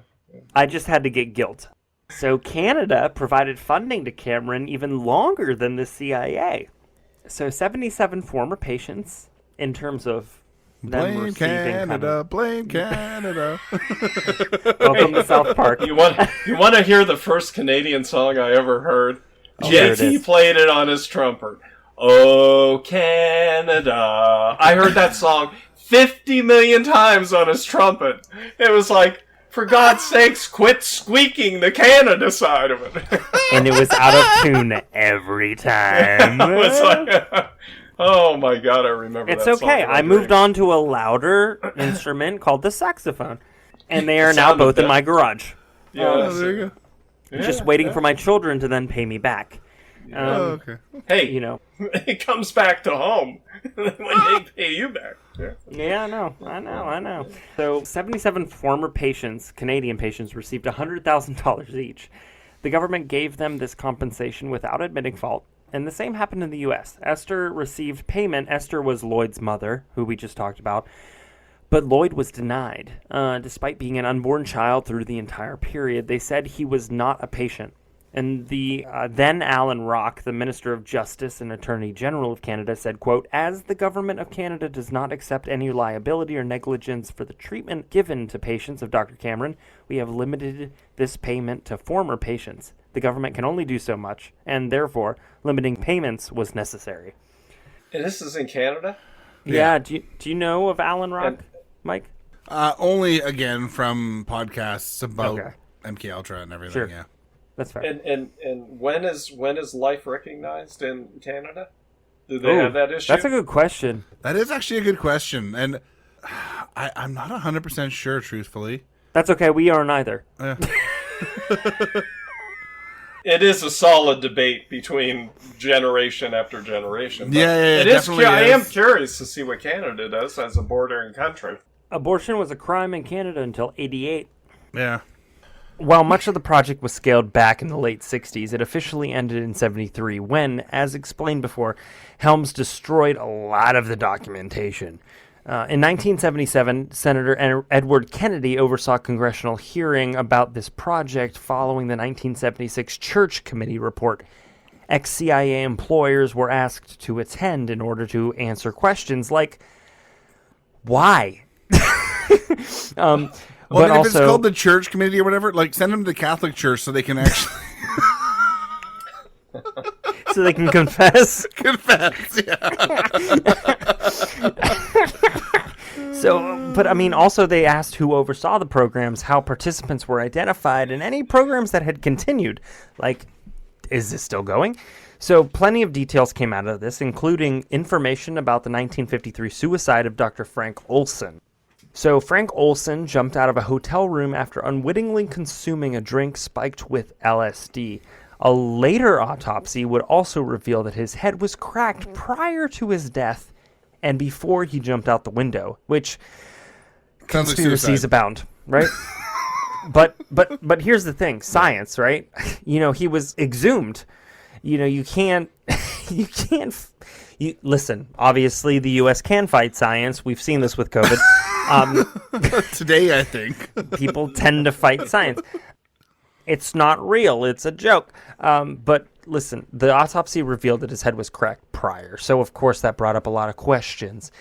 I just had to get guilt. So Canada provided funding to Cameron even longer than the CIA. So 77 former patients, in terms of them Blame receiving Canada, blame Canada. welcome to South Park. You want to hear the first Canadian song I ever heard? There it JT is. played it on his trumpet. Oh, Canada. I heard that song 50 million times on his trumpet. It was like, for God's sakes, quit squeaking the Canada side of it. And it was out of tune every time. I was like, oh my God, I remember It's that song. okay. I moved on to a louder instrument called the saxophone. And they are now sounded both in better. my garage. Yeah, There you go. Just waiting for my children to then pay me back. Oh, okay. Hey, You know. it comes back to home when they pay you back. Yeah. Yeah, I know. So 77 former patients, Canadian patients, received $100,000 each. The government gave them this compensation without admitting fault. And the same happened in the U.S. Esther received payment. Esther was Lloyd's mother, who we just talked about. But Lloyd was denied. Despite being an unborn child through the entire period, they said he was not a patient. And the then Alan Rock, the Minister of Justice and Attorney General of Canada, said, quote, "As the government of Canada does not accept any liability or negligence for the treatment given to patients of Dr. Cameron, we have limited this payment to former patients. The government can only do so much, and therefore limiting payments was necessary." And this is in Canada? Yeah. Do you know of Alan Rock, Mike? Only, again, from podcasts about Okay. MK Ultra and everything, Sure. yeah. That's fair. And when is life recognized in Canada? Do they have that issue? That's a good question. That is actually a good question. And I'm not 100% sure, truthfully. That's okay. We aren't either. It is a solid debate between generation after generation. Yeah, it definitely is. I am curious to see what Canada does as a bordering country. Abortion was a crime in Canada until 88. Yeah. While much of the project was scaled back in the late 60s, it officially ended in 73 when, as explained before, Helms destroyed a lot of the documentation. In 1977, Senator Edward Kennedy oversaw a congressional hearing about this project following the 1976 Church Committee report. Ex-CIA employers were asked to attend in order to answer questions like, why? Well, but if also, it's called the Church Committee or whatever, like send them to the Catholic Church so they can actually so they can confess. confess. So, but I mean, also they asked who oversaw the programs, how participants were identified, and any programs that had continued. Like, is this still going? So plenty of details came out of this, including information about the 1953 suicide of Dr. Frank Olson. So Frank Olson jumped out of a hotel room after unwittingly consuming a drink spiked with LSD. A later autopsy would also reveal that his head was cracked prior to his death and before he jumped out the window, which Sounds like conspiracies suicide. abound, right? but here's the thing, science, right? You know, he was exhumed. You know, you listen, obviously the US can fight science. We've seen this with COVID. Today, I think. People tend to fight science. It's not real. It's a joke. But listen, the autopsy revealed that his head was cracked prior. So, of course, that brought up a lot of questions.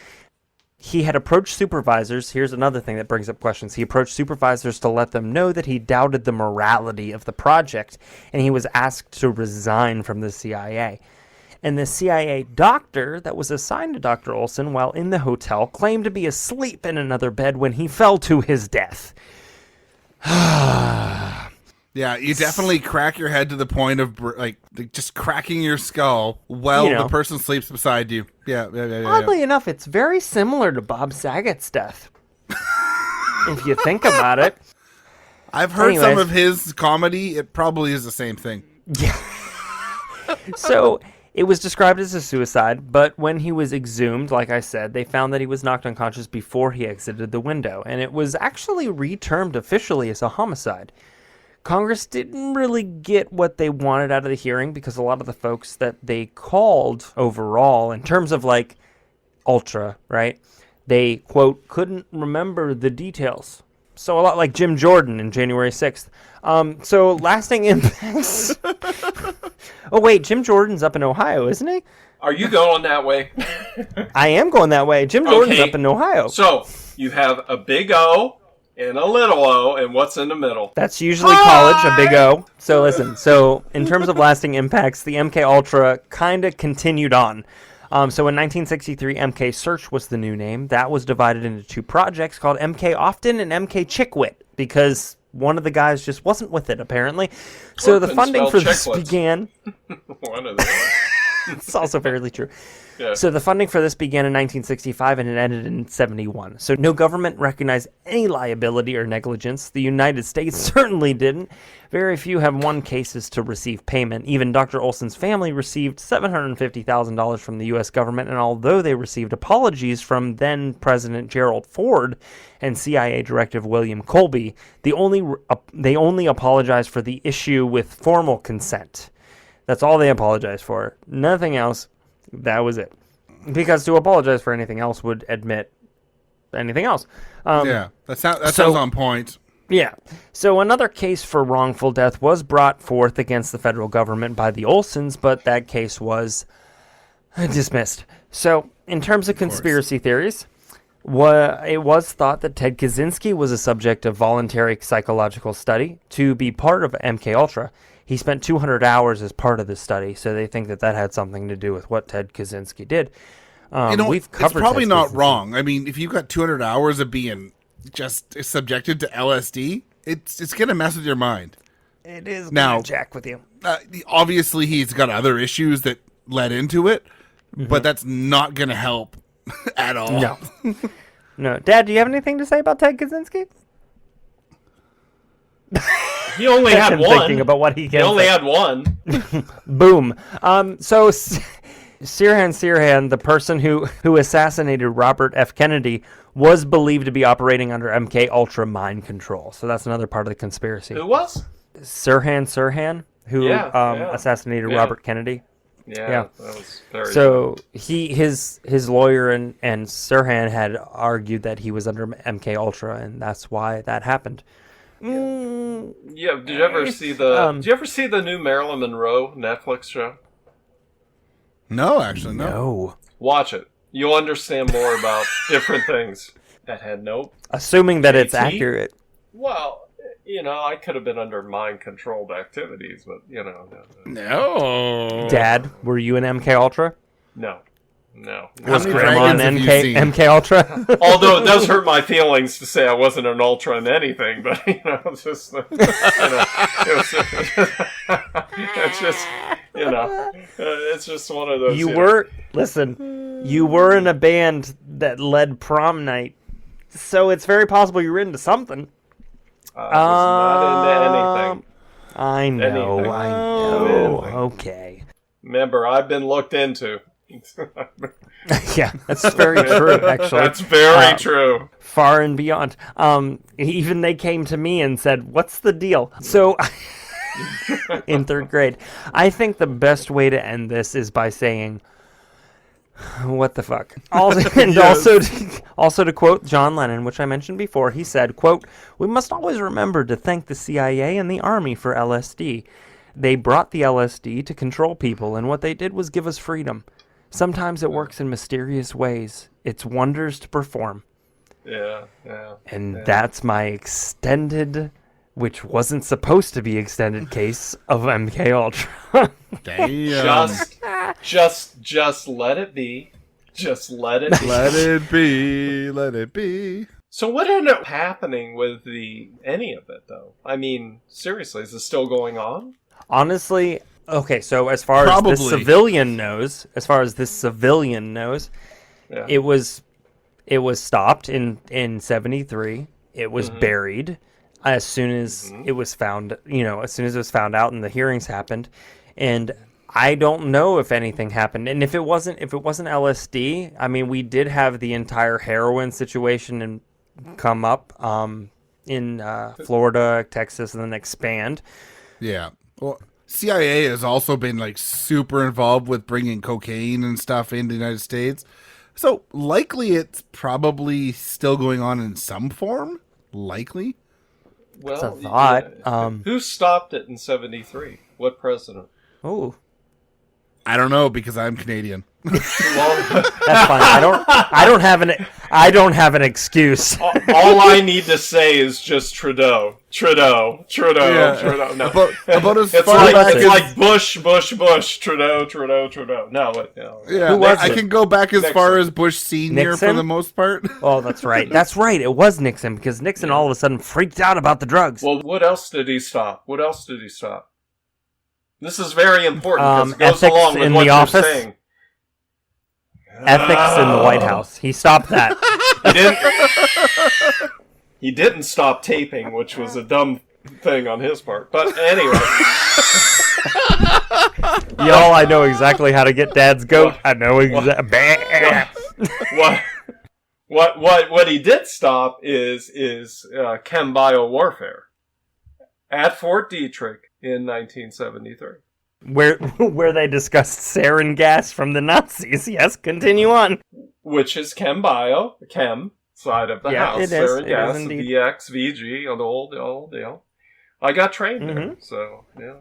He had approached supervisors. Here's another thing that brings up questions. He approached supervisors to let them know that he doubted the morality of the project, and he was asked to resign from the CIA. And the CIA doctor that was assigned to Dr. Olson while in the hotel claimed to be asleep in another bed when he fell to his death. Yeah, you definitely crack your head to the point of just cracking your skull while the person sleeps beside you. Yeah. Oddly enough, it's very similar to Bob Saget's death. If you think about it. I've heard some of his comedy. It probably is the same thing. Yeah. So it was described as a suicide, but when he was exhumed, like I said, they found that he was knocked unconscious before he exited the window, and it was actually retermed officially as a homicide. Congress didn't really get what they wanted out of the hearing because a lot of the folks that they called overall, in terms of like Ultra, right, they, quote, couldn't remember the details. So a lot like Jim Jordan in January 6th. So lasting impacts. Oh, wait, Jim Jordan's up in Ohio, isn't he? Are you going that way? I am going that way. Jim Jordan's up in Ohio. So you have a big O and a little O, and what's in the middle? That's usually college, a big O. So listen, so in terms of lasting impacts, the MK Ultra kind of continued on. So in 1963, MK Search was the new name. That was divided into two projects called MK Often and MK Chickwit because one of the guys just wasn't with it, apparently. So the funding for this began... One of them. It's also fairly true. Yeah. So the funding for this began in 1965 and it ended in 71. So no government recognized any liability or negligence. The United States certainly didn't. Very few have won cases to receive payment. Even Dr. Olson's family received $750,000 from the U.S. government, and although they received apologies from then President Gerald Ford and CIA Director William Colby, they only apologized for the issue with formal consent. That's all they apologized for. Nothing else. That was it. Because to apologize for anything else would admit anything else. That sounds on point. Yeah. So another case for wrongful death was brought forth against the federal government by the Olsons, but that case was dismissed. So in terms of conspiracy theories, it was thought that Ted Kaczynski was a subject of voluntary psychological study to be part of MKUltra. He spent 200 hours as part of the study, so they think that had something to do with what Ted Kaczynski did. We've covered it's probably Ted not Kaczynski. wrong. I mean, if you've got 200 hours of being just subjected to LSD, it's going to mess with your mind. It is now, going to jack with you. Obviously, he's got other issues that led into it, but that's not going to help at all. No. No. Dad, do you have anything to say about Ted Kaczynski? He only had I'm one. thinking about what he He can only say. had one. Boom. So Sirhan, the person who assassinated Robert F. Kennedy, was believed to be operating under MK Ultra mind control. So that's another part of the conspiracy. Who was? Sirhan, who assassinated Robert Kennedy. Yeah, that was very. So his lawyer and Sirhan had argued that he was under MK Ultra, and that's why that happened. Yeah. Did you ever see the new Marilyn Monroe Netflix show? No, actually, no. No. Watch it. You'll understand more about different things. That had no. Assuming that it's JT? accurate. Well, I could have been under mind-controlled activities, but No. Dad, were you an MK Ultra? no. How Was many Grandma an dragons have you seen? MK Ultra? Although it does hurt my feelings to say I wasn't an ultra in anything, but it's just, it's just, it's just one of those. You were in a band that led prom night, so it's very possible you were into something. I was not into anything. I know. Anything. Okay. Remember, I've been looked into. Yeah, that's very true, actually. That's very true. Far and beyond. Even they came to me and said, "What's the deal?" So, in third grade, I think the best way to end this is by saying, "What the fuck?" Also to quote John Lennon, which I mentioned before, he said, quote, "We must always remember to thank the CIA and the Army for LSD. They brought the LSD to control people, and what they did was give us freedom. Sometimes it works in mysterious ways. It's wonders to perform." Yeah. And that's my extended, which wasn't supposed to be extended case of MK Ultra. Damn. Just let it be. Just let it be. Let it be. Let it be. So what ended up happening with any of it, though? I mean, seriously, is this still going on? Honestly, okay, so as far as this civilian knows, Yeah. it was stopped in 73. It was buried as soon as it was found, as soon as it was found out and the hearings happened. And I don't know if anything happened. And if it wasn't LSD, I mean, we did have the entire heroin situation come up in Florida, Texas, and then expand. Yeah. Well, CIA has also been like super involved with bringing cocaine and stuff into the United States. So likely it's probably still going on in some form. Likely. Well, That's a thought. yeah. Who stopped it in 73? What president? Oh, I don't know because I'm Canadian. Well, that's fine. I don't have an excuse. all I need to say is just Trudeau. Trudeau. No, About as it's far back it's as, like Bush, Trudeau. No, yeah, I can go back as far as Bush Senior Nixon? for the most part. Oh, that's right. That's right. It was Nixon because Nixon all of a sudden freaked out about the drugs. Well, what else did he stop? This is very important because it goes ethics along with in what the you're office? saying. Ethics in the White House. He stopped that. He didn't stop taping, which was a dumb thing on his part. But anyway. Y'all, I know exactly how to get Dad's goat. I know exactly. What he did stop is chem bio warfare at Fort Detrick in 1973. Where they discussed sarin gas from the Nazis. Yes, continue on. Which is chem bio, the chem side of the house. It is. Sarin gas, indeed. VX, VG, the whole deal. I got trained there, so yeah.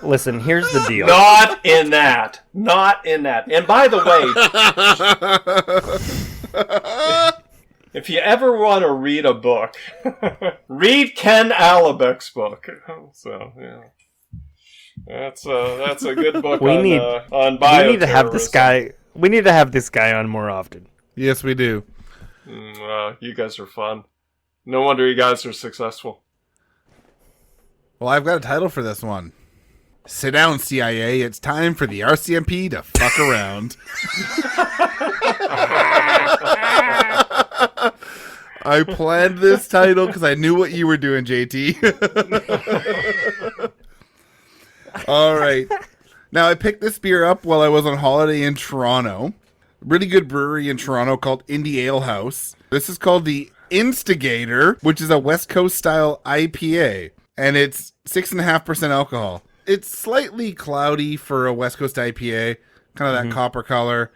Listen, here's the deal. Not in that. And by the way, if you ever want to read a book, read Ken Alabek's book. So yeah. That's a good book on bioterrorism. We need to have this guy. We need to have this guy on more often. Yes, we do. You guys are fun. No wonder you guys are successful. Well, I've got a title for this one. Sit down, CIA. It's time for the RCMP to fuck around. I planned this title because I knew what you were doing, JT. All right. Now, I picked this beer up while I was on holiday in Toronto. Really good brewery in Toronto called Alehouse. This is called the Instigator, which is a West Coast style IPA, and it's 6.5% alcohol. It's slightly cloudy for a West Coast IPA, kind of that copper color.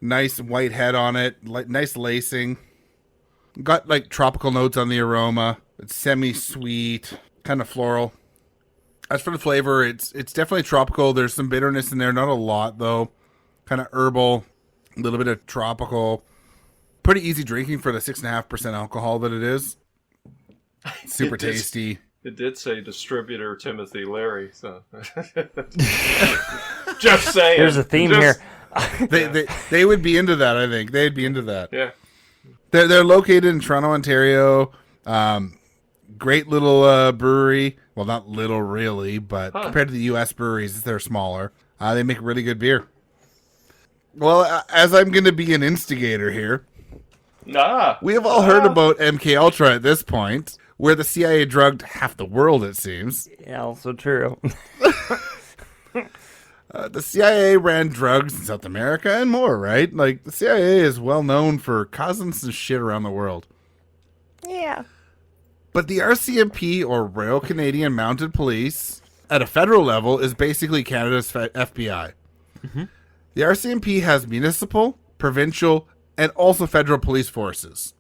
Nice white head on it, nice lacing. Got like tropical notes on the aroma. It's semi-sweet, kind of floral. As for the flavor, it's definitely tropical. There's some bitterness in there, not a lot though. Kind of herbal, a little bit of tropical. Pretty easy drinking for the 6.5% alcohol that it is. Super tasty. It did say distributor Timothy Leary, so just saying. There's a theme here. They would be into that, I think. They'd be into that. Yeah. They're located in Toronto, Ontario. Great little brewery. Well, not little really, but compared to the U.S. breweries, they're smaller. They make really good beer. Well, as I'm going to be an instigator here, we have all heard about MK Ultra at this point, where the CIA drugged half the world, it seems. Yeah, also true. The CIA ran drugs in South America and more, right? Like, the CIA is well known for causing some shit around the world. Yeah. But the RCMP, or Royal Canadian Mounted Police, at a federal level, is basically Canada's FBI. Mm-hmm. The RCMP has municipal, provincial, and also federal police forces.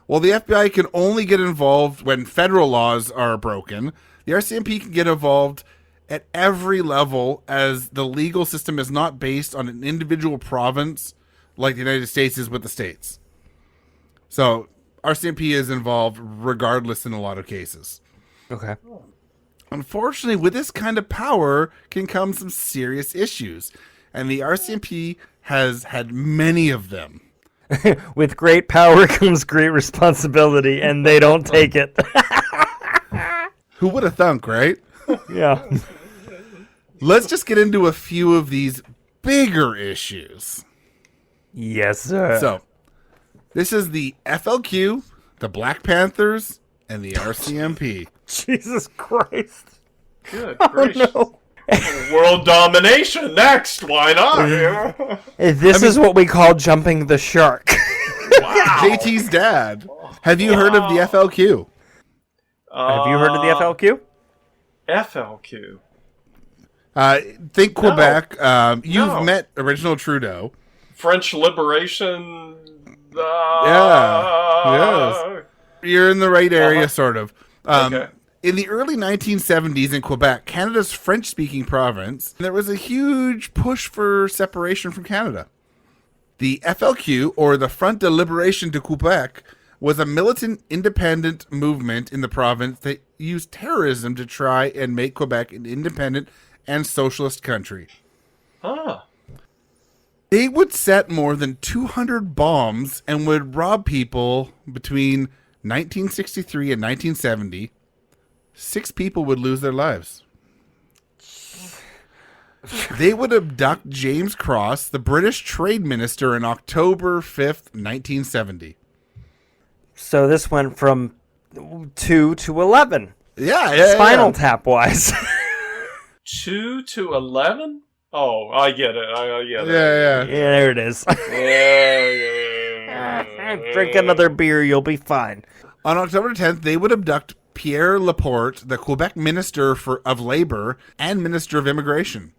While the FBI can only get involved when federal laws are broken, the RCMP can get involved at every level, as the legal system is not based on an individual province like the United States is with the states. So RCMP is involved regardless in a lot of cases. Okay. Unfortunately, with this kind of power can come some serious issues, and the RCMP has had many of them. With great power comes great responsibility, and they don't take it. Who would have thunk, right? Yeah. Let's just get into a few of these bigger issues. Yes, sir. So, this is the FLQ, the Black Panthers, and the RCMP. Jesus Christ. Good gracious. No. World domination next. Why not? This is what we call jumping the shark. Wow. JT's dad. Have you heard of the FLQ? Have you heard of the FLQ? FLQ. Think Quebec. You've No. met original Trudeau. French Liberation. Yes. You're in the right area, sort of. Okay. In the early 1970s in Quebec, Canada's French-speaking province, there was a huge push for separation from Canada. The FLQ, or the Front de Liberation de Quebec, was a militant independent movement in the province that used terrorism to try and make Quebec an independent and socialist country. Ah. They would set more than 200 bombs and would rob people between 1963 and 1970. 6 people would lose their lives. They would abduct James Cross, the British trade minister, on October 5th, 1970. So this went from 2 to 11. Yeah. Spinal Tap wise. 2 to 11? Oh, I get it. I get it. Yeah. Yeah, there it is. Yeah. Drink another beer, you'll be fine. On October 10th, they would abduct Pierre Laporte, the Quebec Minister of Labour and Minister of Immigration.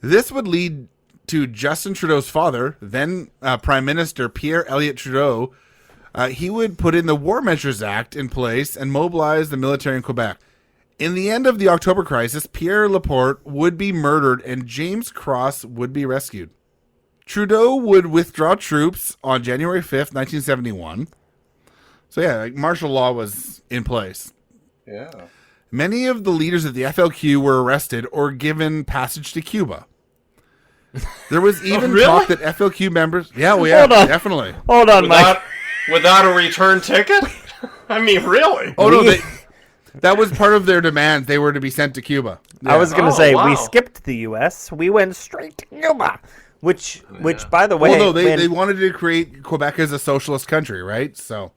This would lead to Justin Trudeau's father, then Prime Minister Pierre Elliott Trudeau. He would put in the War Measures Act in place and mobilize the military in Quebec. In the end of the October crisis, Pierre Laporte would be murdered and James Cross would be rescued. Trudeau would withdraw troops on January 5th, 1971. So yeah, martial law was in place. Yeah. Many of the leaders of the FLQ were arrested or given passage to Cuba. There was even really? talk that FLQ members... Yeah, Hold on. definitely. Hold on, Mike. Without a return ticket? I mean, really? Oh, no, that was part of their demands. They were to be sent to Cuba. Yeah. I was going to Oh, say, wow. we skipped the U.S. We went straight to Cuba. Which, by the way... Well, no, they wanted to create Quebec as a socialist country, right? So...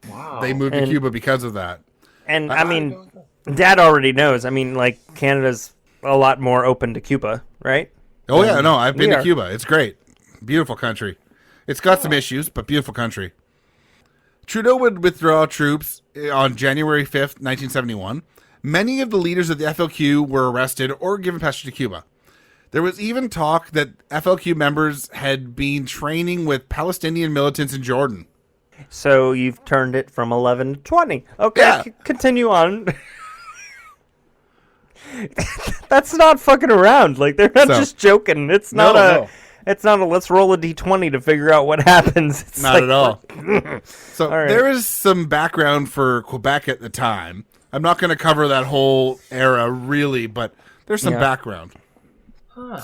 Wow. They moved to Cuba because of that. And I mean, Dad already knows. I mean, like, Canada's a lot more open to Cuba, right? Oh, yeah, no, I've been we to are. Cuba. It's great. Beautiful country. It's got some issues, but beautiful country. Trudeau would withdraw troops on January 5th, 1971. Many of the leaders of the FLQ were arrested or given passage to Cuba. There was even talk that FLQ members had been training with Palestinian militants in Jordan. So you've turned it from 11 to 20. Okay, Yeah. Continue on. That's not fucking around. Like, they're not So- just joking. It's not No. It's not a let's roll a d20 to figure out what happens. It's Not like, at all. So All right. there is some background for Quebec at the time. I'm not going to cover that whole era really, but there's some Yeah. background.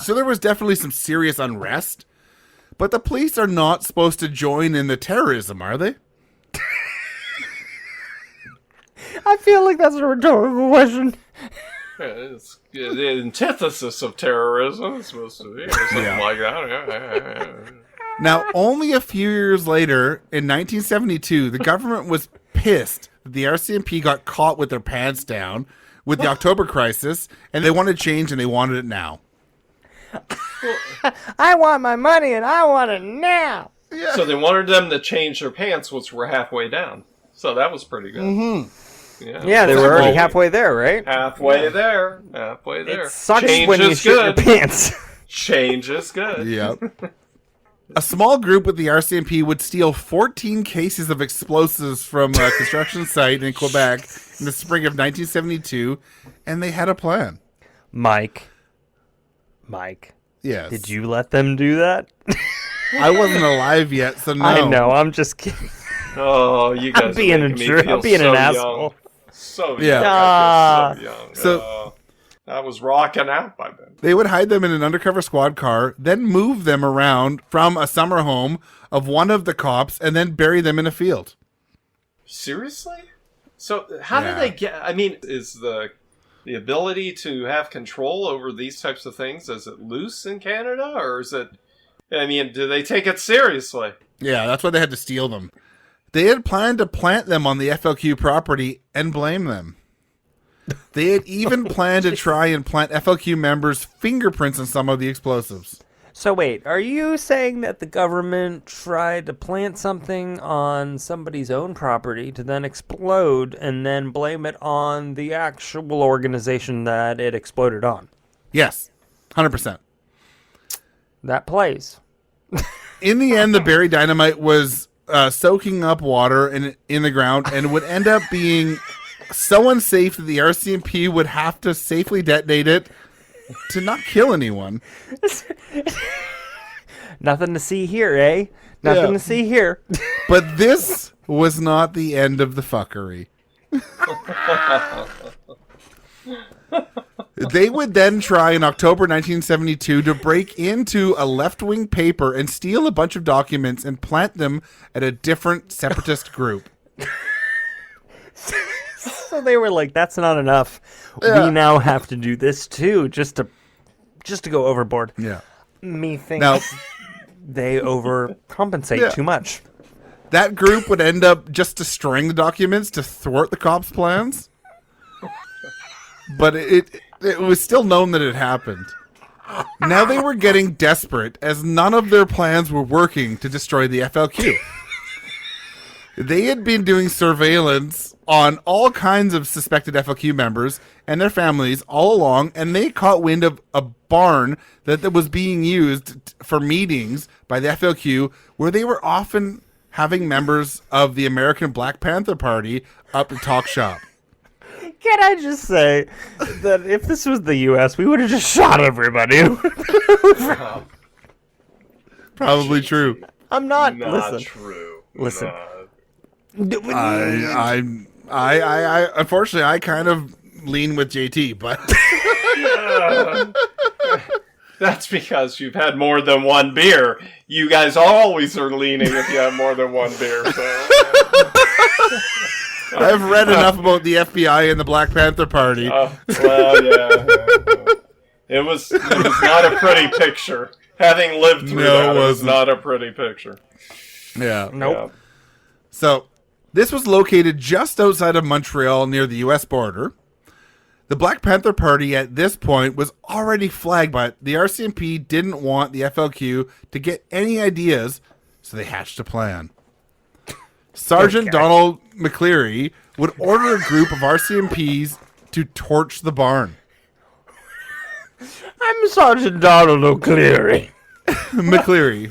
So there was definitely some serious unrest, but the police are not supposed to join in the terrorism, are they? I feel like that's a rhetorical question. It's the antithesis of terrorism. It's supposed to be or something Yeah. like that. Now, only a few years later, in 1972, the government was pissed that the RCMP got caught with their pants down with the October crisis, and they wanted change, and they wanted it now. I want my money and I want it now. So they wanted them to change their pants, which were halfway down. So that was pretty good. Mm-hmm. Yeah, they were already halfway there, right? Halfway there. Halfway there. It sucks Change when you is shit your good. pants. Change is good. Yep. A small group with the RCMP would steal 14 cases of explosives from a construction site in Quebec in the spring of 1972, and they had a plan. Mike, Yes. did you let them do that? I wasn't alive yet, so no. I know, I'm just kidding. Oh, you guys being are a making me jerk. feel I'm being so an young. asshole. So young. Yeah. I feel so young. So- I was rocking out by then. They would hide them in an undercover squad car, then move them around from a summer home of one of the cops, and then bury them in a field. Seriously? So how Yeah. do they get? I mean, is the ability to have control over these types of things, is it loose in Canada, or is it? I mean, do they take it seriously? Yeah, that's why they had to steal them. They had planned to plant them on the FLQ property and blame them. They had even planned to try and plant FLQ members' fingerprints on some of the explosives. So wait, are you saying that the government tried to plant something on somebody's own property to then explode and then blame it on the actual organization that it exploded on? Yes, 100%. That plays. In the end, the buried dynamite was soaking up water in the ground and would end up being so unsafe that the RCMP would have to safely detonate it to not kill anyone. Nothing to see here, eh? Nothing Yeah. to see here. But this was not the end of the fuckery. They would then try in October 1972 to break into a left-wing paper and steal a bunch of documents and plant them at a different separatist group. So they were like, "That's not enough. Yeah. We now have to do this too, just to go overboard." Yeah. Me thinks Now, they overcompensate Yeah. too much. that group would end up just destroying the documents to thwart the cops' plans. But it was still known that it happened. Now they were getting desperate as none of their plans were working to destroy the FLQ. They had been doing surveillance on all kinds of suspected FLQ members and their families all along, and they caught wind of a barn that was being used for meetings by the FLQ, where they were often having members of the American Black Panther Party up to talk shop. Can I just say that if this was the U.S., we would have just shot everybody? Probably true. I'm not. Not Listen. true. Listen. I unfortunately, I kind of lean with JT, but That's because you've had more than one beer. You guys always are leaning if you have more than one beer. So. I've read enough about the FBI and the Black Panther Party. Well, yeah. It was not a pretty picture. Having lived through No, that, it it was wasn't. not a pretty picture. Yeah. Nope. So This was located just outside of Montreal near the U.S. border. The Black Panther Party at this point was already flagged, but the RCMP didn't want the FLQ to get any ideas, so they hatched a plan. Sergeant Donald McCleary would order a group of RCMPs to torch the barn. I'm Sergeant Donald O'Cleary. McCleary.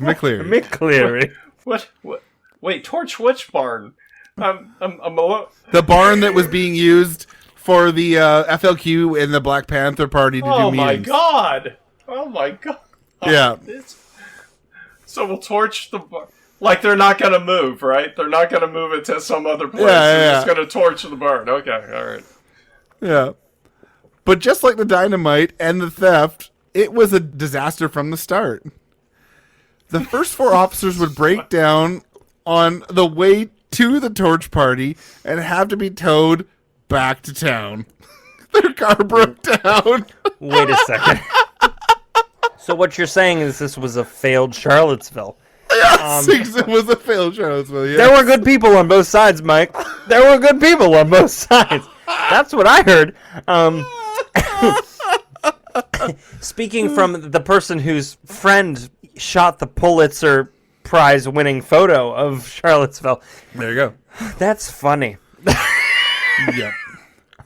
What? Wait, torch which barn? I'm alone. The barn that was being used for the FLQ and the Black Panther Party to do meetings. Oh my god! Yeah. So we'll torch the barn. Like they're not gonna move, right? They're not gonna move it to some other place. They're just gonna torch the barn. Okay, all right. Yeah. But just like the dynamite and the theft, it was a disaster from the start. The first 4 officers would break down on the way to the torch party and have to be towed back to town. Their car broke down. Wait a second. So what you're saying is this was a failed Charlottesville. Yes, it was a failed Charlottesville. Yes. There were good people on both sides, Mike. There were good people on both sides. That's what I heard. Speaking from the person whose friend shot the Pulitzer Prize-winning photo of Charlottesville. There you go. That's funny. Yep.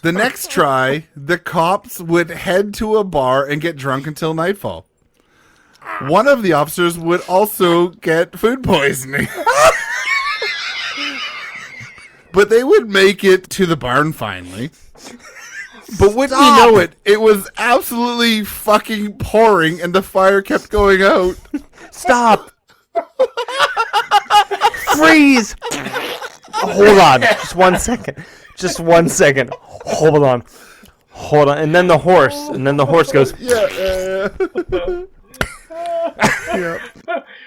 The next try, the cops would head to a bar and get drunk until nightfall. One of the officers would also get food poisoning. But they would make it to the barn finally. But wouldn't you know it, it was absolutely fucking pouring and the fire kept going out. Stop. Freeze. Hold on. Just 1 second. Just 1 second. Hold on. And then the horse goes. Yeah.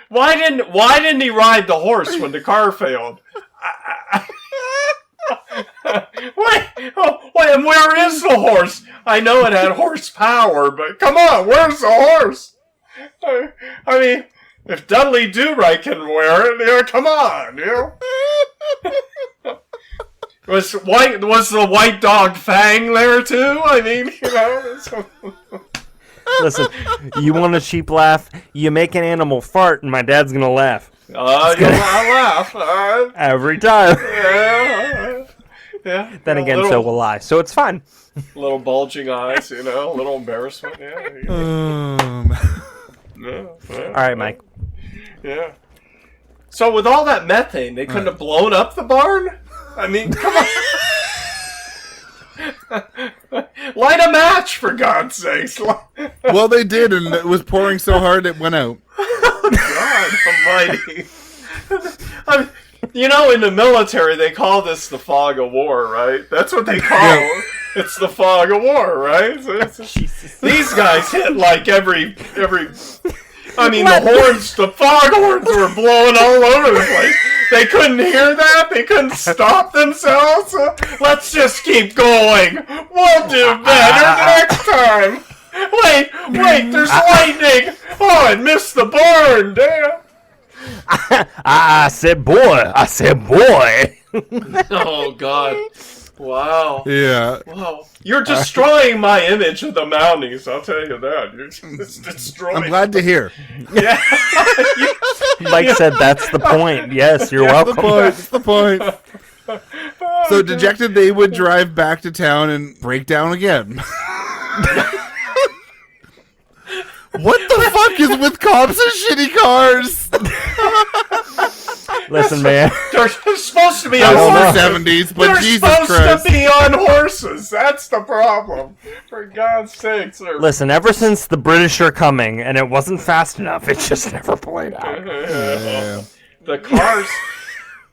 Why didn't he ride the horse when the car failed? Wait, and where is the horse? I know it had horsepower, but come on, where's the horse? I mean, if Dudley Do-Right can wear it, come on, Was the white dog Fang there too? I mean, Listen, you want a cheap laugh? You make an animal fart, and my dad's gonna laugh. I'll laugh Every time. Yeah. Then again, so will I. So it's fine. Little bulging eyes, a little embarrassment. All right, Mike. Yeah. So with all that methane, they couldn't have blown up the barn? I mean, come on. Light a match, for God's sakes. Well, they did, and it was pouring so hard it went out. God almighty. In the military, they call this the fog of war, right? That's what they call it. It's the fog of war, right? These guys hit like every. I mean, the foghorns were blowing all over the place. They couldn't hear that. They couldn't stop themselves. Let's just keep going. We'll do better next time. Wait, there's lightning. Oh, I missed the barn. Damn. I said boy. Oh, God. Wow. Yeah. Wow. You're destroying my image of the Mounties, I'll tell you that. You're just destroying I'm glad to hear. Yeah. Mike said that's the point. Yes, you're welcome. That's the point. So dejected, they would drive back to town and break down again. What the fuck is with cops and shitty cars? Listen, man. They're supposed to be on on the horses. 70s, but They're Jesus supposed Christ. to be on horses. That's the problem. For God's sakes. Listen, ever since the British are coming and it wasn't fast enough, it just never played out. The cars...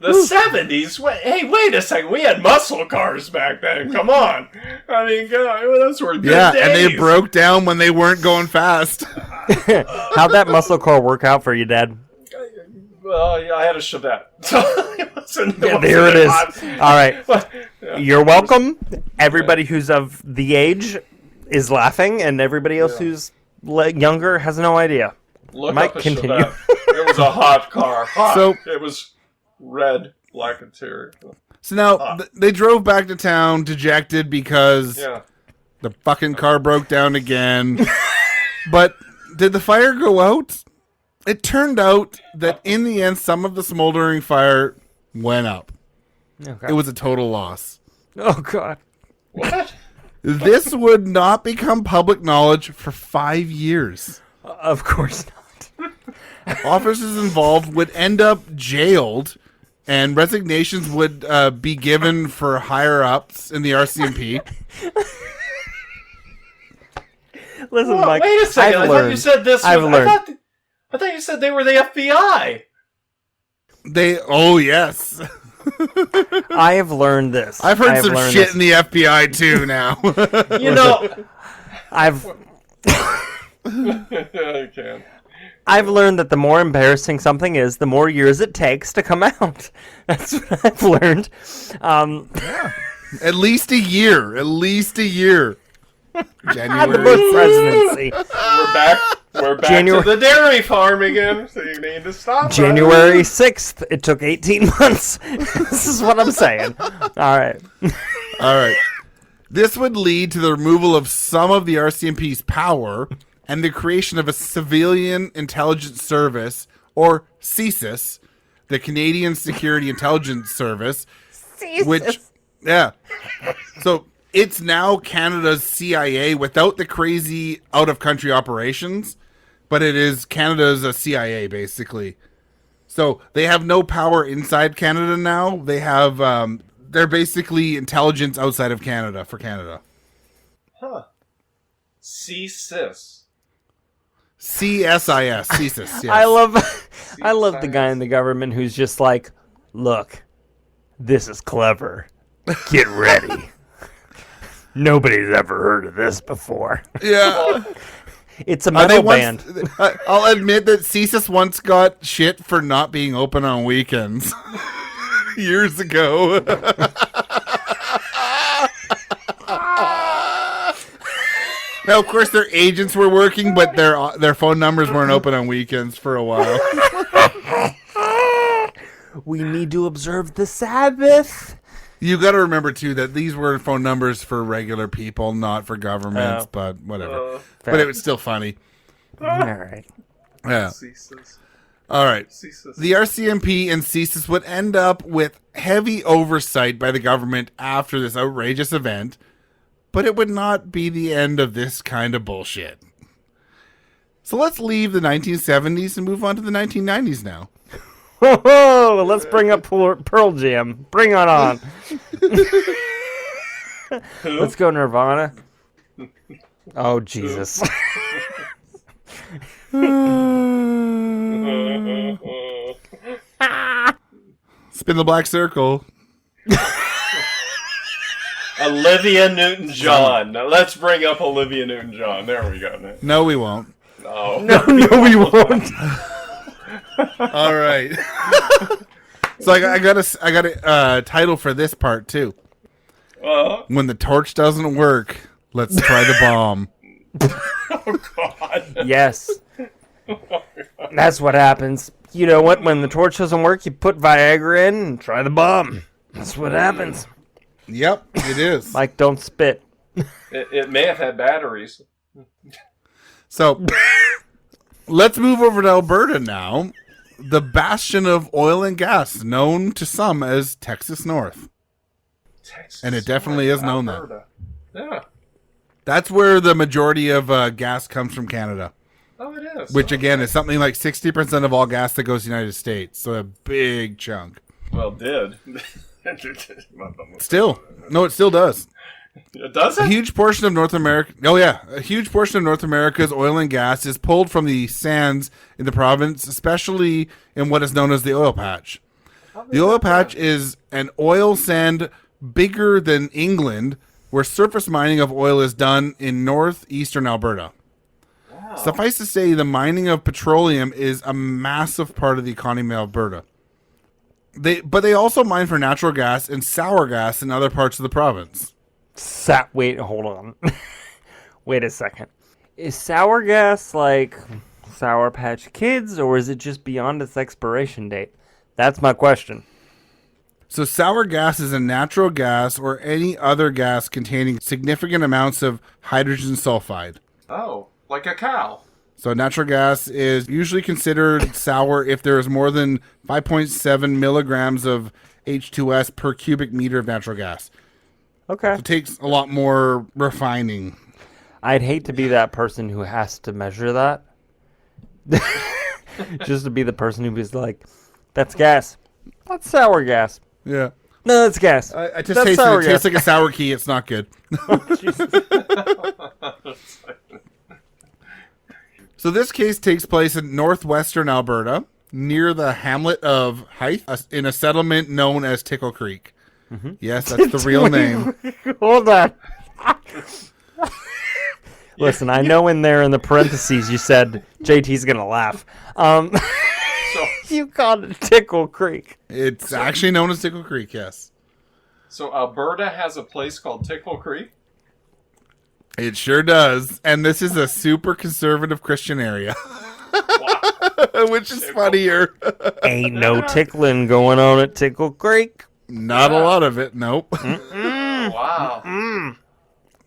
The 70s? Wait a second. We had muscle cars back then. Come on. I mean, God, those were good days. And they broke down when they weren't going fast. How'd that muscle car work out for you, Dad? Well, I had a Chevette. So there it is. All right. You're welcome. Everybody who's of the age is laughing, and everybody else who's younger has no idea. Look Mike, up a continue. Chevette. It was a hot car. Hot. So- it was red black interior. So now they drove back to town dejected because the fucking car broke down again. But did the fire go out? It turned out that in the end, some of the smoldering fire went up. Okay. It was a total loss. Oh, God. What? This would not become public knowledge for 5 years. Of course not. Officers involved would end up jailed, and resignations would be given for higher-ups in the RCMP. Listen, Whoa, Mike, wait a second. I thought you said this. I've learned. I thought you said they were the FBI. Oh, yes. I have learned this. I've heard some shit in the FBI, too, now. You know, I can. I've learned that the more embarrassing something is, the more years it takes to come out. That's what I've learned. At least a year. January. The presidency. We're back to the dairy farm again, so you need to stop. January 6th. It took 18 months. This is what I'm saying. All right. This would lead to the removal of some of the RCMP's power and the creation of a Civilian Intelligence Service, or CSIS, the Canadian Security Intelligence Service, which, so it's now Canada's CIA without the crazy out-of-country operations, but it is Canada's CIA, basically. So they have no power inside Canada now. They have, they're basically intelligence outside of Canada for Canada. Huh. CSIS. CSIS. CSIS, yes. I love the guy in the government who's just like, look, this is clever. Get ready. Nobody's ever heard of this before. Yeah. It's a metal band. I'll admit that CSIS once got shit for not being open on weekends. Years ago. Now, of course, their agents were working, but their phone numbers weren't open on weekends for a while. We need to observe the Sabbath. You got to remember, too, that these were phone numbers for regular people, not for governments, but whatever. But it was still funny. All right. Yeah. CSIS. All right. CSIS. The RCMP and CSIS would end up with heavy oversight by the government after this outrageous event, but it would not be the end of this kind of bullshit. So let's leave the 1970s and move on to the 1990s now. Whoa, let's bring up Pearl Jam. Bring it on. Let's go Nirvana. Oh, Jesus. Spin the black circle. Olivia Newton-John. Now let's bring up Olivia Newton-John. There we go. No, we won't. No, we won't. All right. So I got a title for this part too. When the torch doesn't work, let's try the bomb. Oh God. Yes. That's what happens. You know what? When the torch doesn't work, you put Viagra in and try the bomb. That's what happens. Yep, it is. Mike, don't spit. It may have had batteries. So let's move over to Alberta now. The bastion of oil and gas, known to some as Texas North. Texas, and it definitely is known Alberta. that. Yeah. That's where the majority of gas comes from Canada. Oh, it is. Which, again, is something like 60% of all gas that goes to the United States. So a big chunk. Well, did. Still. No, it still does. Does it? A huge portion of North America. Oh, yeah. A huge portion of North America's oil and gas is pulled from the sands in the province, especially in what is known as the oil patch. The oil patch is an oil sand bigger than England, where surface mining of oil is done in northeastern Alberta. Wow. Suffice to say, the mining of petroleum is a massive part of the economy of Alberta. But they also mine for natural gas and sour gas in other parts of the province. Wait, hold on. Wait a second. Is sour gas like Sour Patch Kids, or is it just beyond its expiration date? That's my question. So sour gas is a natural gas or any other gas containing significant amounts of hydrogen sulfide. Oh, like a cow. So natural gas is usually considered sour if there is more than 5.7 milligrams of H2S per cubic meter of natural gas. Okay. So it takes a lot more refining. I'd hate to be that person who has to measure that. Just to be the person who is like, that's gas. That's sour gas. Yeah. No, that's gas. I just That's taste it. sour It tastes gas. like a sour key. It's not good. So this case takes place in northwestern Alberta, near the hamlet of Hythe, in a settlement known as Tickle Creek. Mm-hmm. Yes, that's the real name. Hold on. Listen, I know in there in the parentheses you said JT's going to laugh. So, You called it Tickle Creek. It's actually known as Tickle Creek, yes. so Alberta has a place called Tickle Creek? It sure does. And this is a super conservative Christian area. Which is funnier. Ain't no tickling going on at Tickle Creek. Not a lot of it, nope. Wow.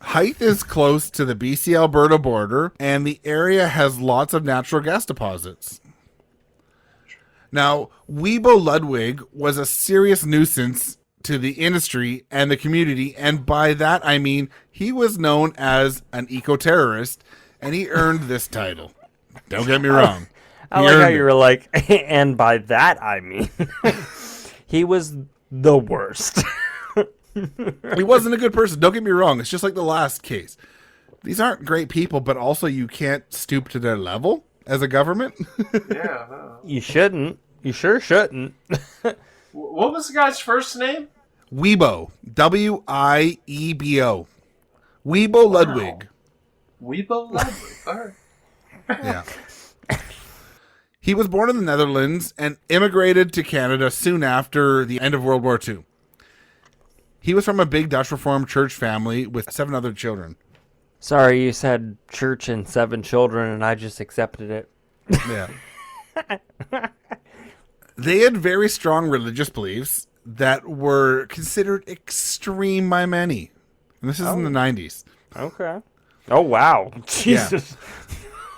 Hythe is close to the BC-Alberta border, and the area has lots of natural gas deposits. Now, Weibo Ludwig was a serious nuisance to the industry and the community, and by that I mean he was known as an eco-terrorist, and he earned this title. Don't get me wrong. I He like how earned you it. were like, and by that I mean, he was the worst. He wasn't a good person. Don't get me wrong. It's just like the last case. These aren't great people, but also you can't stoop to their level as a government. Yeah. No. You shouldn't. You sure shouldn't. What was the guy's first name? Weibo. W-I-E-B-O. Weibo Ludwig. Weibo Ludwig. All right. Yeah. He was born in the Netherlands and immigrated to Canada soon after the end of World War II. He was from a big Dutch Reformed church family with 7 other children. Sorry, you said church and 7 children, and I just accepted it. Yeah. They had very strong religious beliefs that were considered extreme by many. And this is in the 90s. Okay. Oh, wow. Jesus.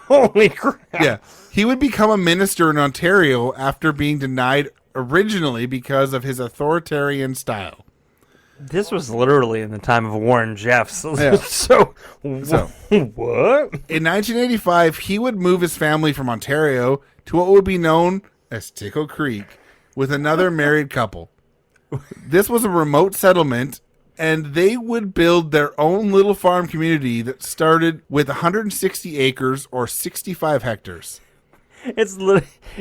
Holy crap. Yeah. He would become a minister in Ontario after being denied originally because of his authoritarian style. This was literally in the time of Warren Jeffs. Yeah. So, So- what? In 1985, he would move his family from Ontario to what would be known as Tickle Creek with another married couple. This was a remote settlement, and they would build their own little farm community that started with 160 acres or 65 hectares. It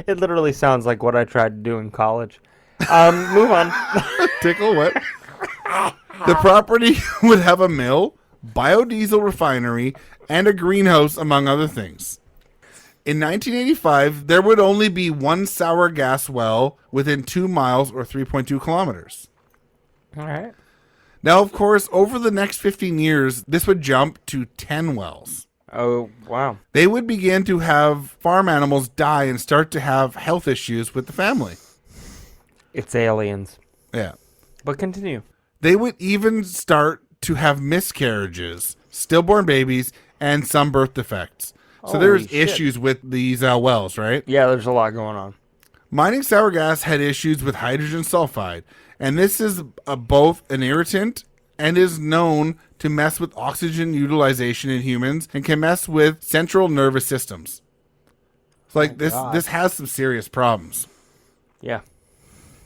literally sounds like what I tried to do in college. Move on. Tickle what? The property would have a mill, biodiesel refinery, and a greenhouse, among other things. In 1985, there would only be one sour gas well within 2 miles or 3.2 kilometers. All right. Now, of course, over the next 15 years, this would jump to 10 wells. Oh, wow. They would begin to have farm animals die and start to have health issues with the family. It's aliens. Yeah. But continue. They would even start to have miscarriages, stillborn babies, and some birth defects. So Holy there's shit. issues with these wells, right? Yeah, there's a lot going on. Mining sour gas had issues with hydrogen sulfide, and this is both an irritant and is known to mess with oxygen utilization in humans and can mess with central nervous systems. It's like this has some serious problems. Yeah.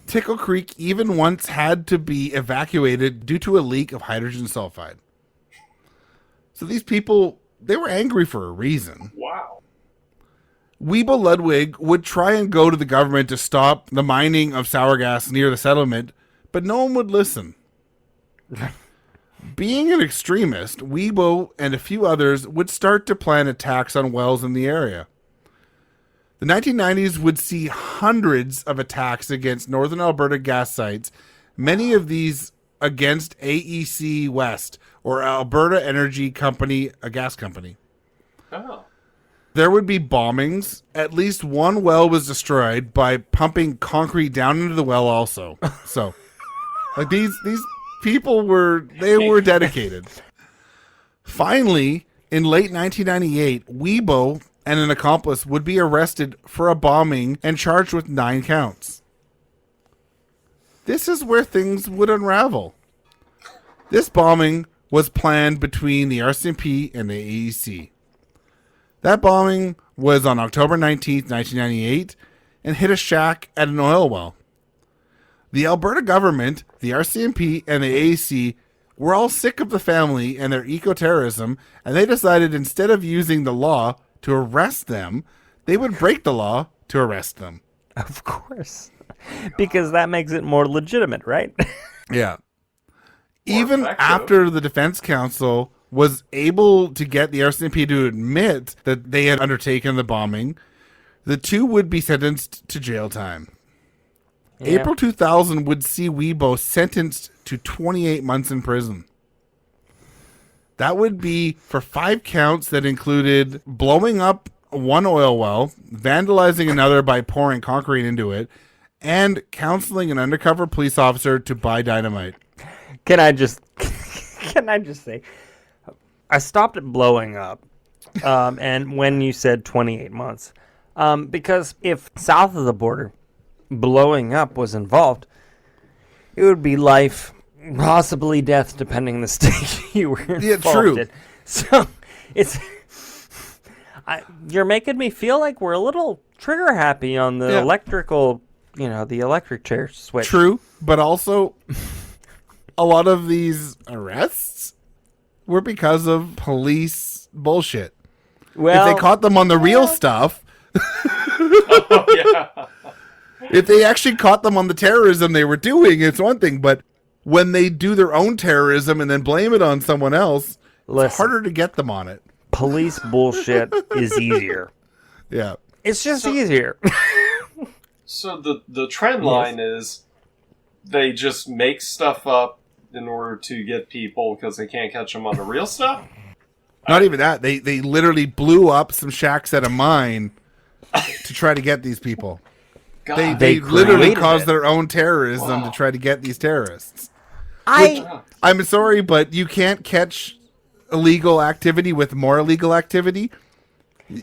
Tickle Creek even once had to be evacuated due to a leak of hydrogen sulfide. So these people, they were angry for a reason. Wow. Weibo Ludwig would try and go to the government to stop the mining of sour gas near the settlement, but no one would listen. Being an extremist, Weibo and a few others would start to plan attacks on wells in the area. The 1990s would see hundreds of attacks against Northern Alberta gas sites, many of these against AEC West, or Alberta Energy Company, a gas company. Oh. There would be bombings. At least one well was destroyed by pumping concrete down into the well also. So, Like these people were dedicated. Finally, in late 1998, Weibo and an accomplice would be arrested for a bombing and charged with 9 counts. This is where things would unravel. This bombing was planned between the RCMP and the AEC. That bombing was on October 19th, 1998, and hit a shack at an oil well. The Alberta government, the RCMP, and the AEC were all sick of the family and their eco-terrorism, and they decided instead of using the law to arrest them, they would break the law to arrest them. Of course. Because that makes it more legitimate, right? Yeah. Even after the Defense Council was able to get the RCMP to admit that they had undertaken the bombing, the two would be sentenced to jail time. Yeah. April 2000 would see Weibo sentenced to 28 months in prison. That would be for 5 counts that included blowing up one oil well, vandalizing another by pouring concrete into it, and counseling an undercover police officer to buy dynamite. Can I just say, I stopped at blowing up, and when you said 28 months, because if south of the border, blowing up was involved, it would be life, possibly death, depending on the state you were involved in. So you're making me feel like we're a little trigger happy on the electrical, the electric chair switch. True, but also a lot of these arrests were because of police bullshit. Well, if they caught them on the real stuff, Oh, yeah. if they actually caught them on the terrorism they were doing, it's one thing. But when they do their own terrorism and then blame it on someone else, it's harder to get them on it. Police bullshit is easier. Yeah. It's just easier. So the trend line is they just make stuff up in order to get people because they can't catch them on the real stuff? Not even that. They literally blew up some shacks at a mine to try to get these people. God. They literally created caused it. their own terrorism to try to get these terrorists. I I'm sorry, but you can't catch illegal activity with more illegal activity.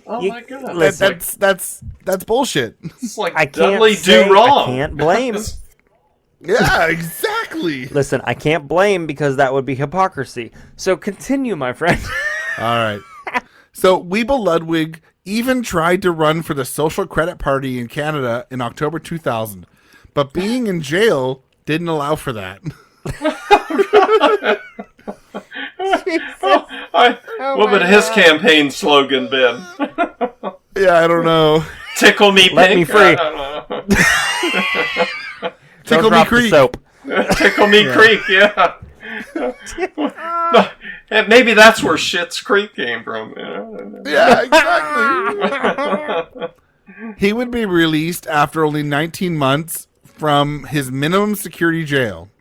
Oh my God. Listen, That's bullshit. It's like I can't Dudley say Do Wrong. I can't blame. Yeah, exactly. Listen, I can't blame because that would be hypocrisy. So continue, my friend. All right. So Wiebel Ludwig even tried to run for the Social Credit Party in Canada in October 2000, but being in jail didn't allow for that. What would his campaign slogan been? Yeah, I don't know. Tickle me, Let pink. me free. I don't know. Tickle me Creek. Soap. Tickle me Creek, yeah. And maybe that's where Schitt's Creek came from. Yeah, exactly. He would be released after only 19 months from his minimum security jail.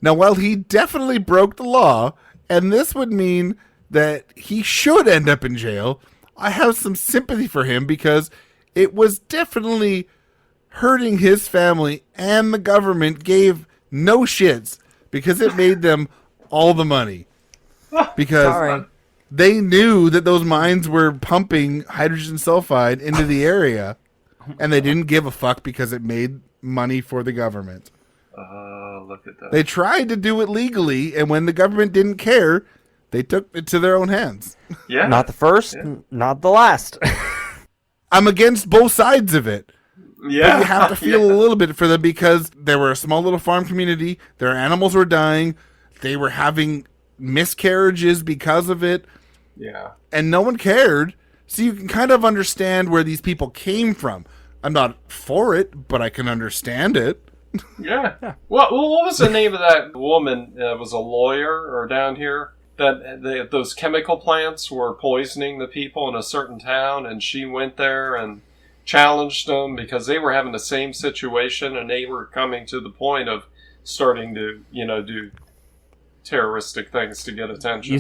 Now, while he definitely broke the law, and this would mean that he should end up in jail, I have some sympathy for him because it was definitely hurting his family, and the government gave no shits because it made them all the money. Because they knew that those mines were pumping hydrogen sulfide into the area, and they didn't give a fuck because it made money for the government. Look at that. They tried to do it legally, and when the government didn't care, they took it to their own hands. Yeah. Not the first, not the last. I'm against both sides of it. Yeah. But you have to feel a little bit for them because they were a small little farm community. Their animals were dying. They were having miscarriages because of it. Yeah. And no one cared. So you can kind of understand where these people came from. I'm not for it, but I can understand it. Yeah. What was the name of that woman? Was a lawyer or down here that those chemical plants were poisoning the people in a certain town, and she went there and challenged them because they were having the same situation, and they were coming to the point of starting to, do terroristic things to get attention. You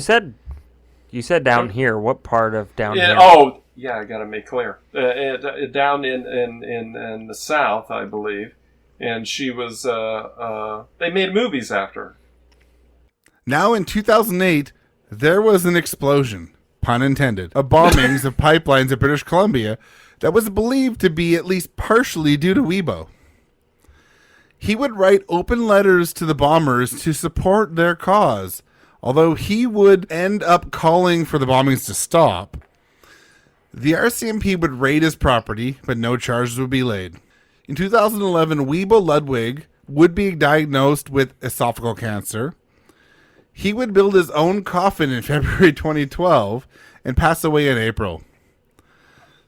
said down here. What part of down here? Oh, yeah, I got to make clear. Down in the south, I believe. and she was. They made movies after her. Now in 2008, there was an explosion, pun intended, of bombings of pipelines in British Columbia that was believed to be at least partially due to Weibo. He would write open letters to the bombers to support their cause, although he would end up calling for the bombings to stop. The RCMP would raid his property, but no charges would be laid. In 2011, Weibo Ludwig would be diagnosed with esophageal cancer. He would build his own coffin in February 2012 and pass away in April.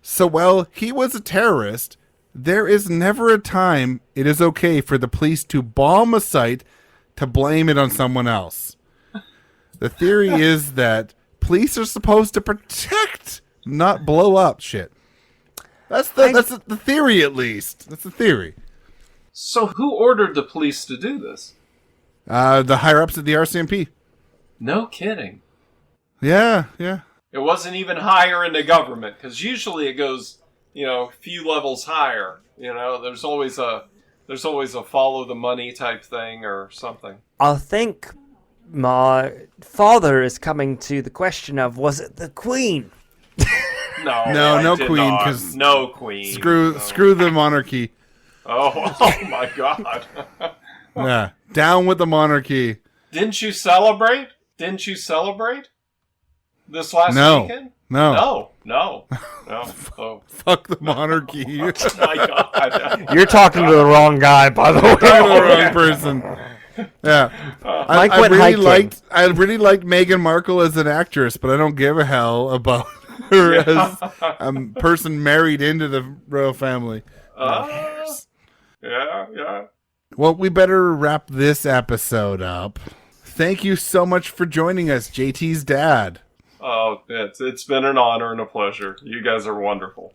So while he was a terrorist, there is never a time it is okay for the police to bomb a site to blame it on someone else. The theory is that police are supposed to protect, not blow up shit. That's the theory, at least. That's the theory. So who ordered the police to do this? The higher-ups at the RCMP. No kidding. Yeah. It wasn't even higher in the government, because usually it goes, a few levels higher. There's always a follow the money type thing or something. I think my father is coming to the question of, was it the Queen? No Queen, because no Queen. Screw the monarchy. Oh my God. Yeah, down with the monarchy. Didn't you celebrate this last weekend? No. Oh. Fuck the monarchy. Oh my God. You're talking to the wrong guy, by the way. The wrong person. Yeah. I really liked Meghan Markle as an actress, but I don't give a hell about her as a person married into the royal family. Yeah. Well, we better wrap this episode up. Thank you so much for joining us, JT's dad. Oh, it's been an honor and a pleasure. You guys are wonderful.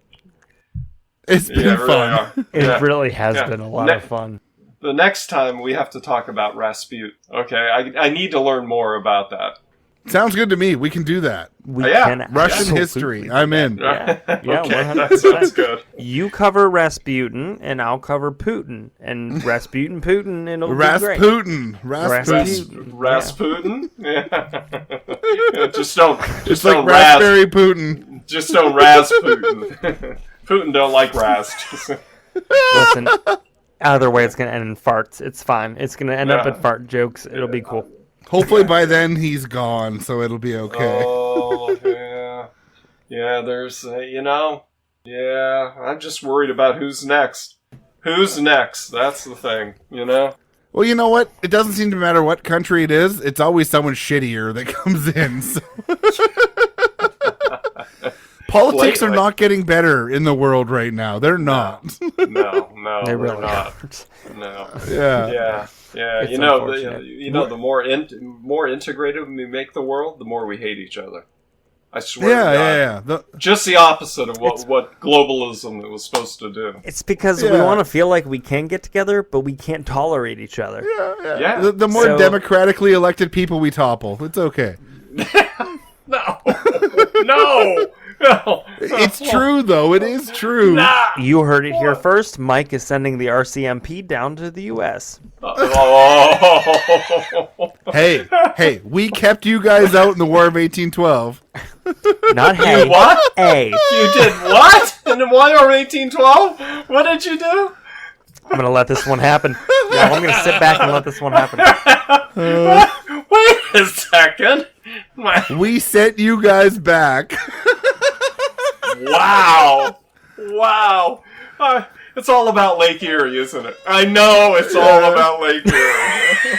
It's been fun. It really has been a lot of fun. The next time we have to talk about Rasputin. Okay, I need to learn more about that. Sounds good to me. We can do that. Can Russian history. I'm in. Yeah, Okay, 100%. that sounds good. You cover Rasputin, and I'll cover Putin. And Putin, and it'll be great. Rasputin? Yeah. Just don't like raspberry Putin. Just don't Ras Putin. Putin don't like Ras. Listen, either way, it's going to end in farts. It's fine. It's going to end up in fart jokes. It'll be cool. Hopefully by then he's gone, so it'll be okay. Oh, yeah. Yeah, there's, yeah, I'm just worried about who's next. Who's next? That's the thing, Well, you know what? It doesn't seem to matter what country it is. It's always someone shittier that comes in. So. Politics are not getting better in the world right now. They're not. No, They really they're not. aren't. No. Yeah. Yeah. It's The more integrated we make the world, the more we hate each other. I swear to God. Just the opposite of what globalism was supposed to do. It's because we want to feel like we can get together, but we can't tolerate each other. Yeah. The more democratically elected people we topple, it's okay. No. It's true, though. It is true. You heard it here first. Mike is sending the RCMP down to the U.S. Hey, we kept you guys out in the War of 1812. Not hey. What? Hey. You did what? In the War of 1812? What did you do? I'm going to let this one happen. Yeah, I'm going to sit back and let this one happen. Wait a second. We sent you guys back. Wow. It's all about Lake Erie, isn't it? I know it's all about Lake Erie.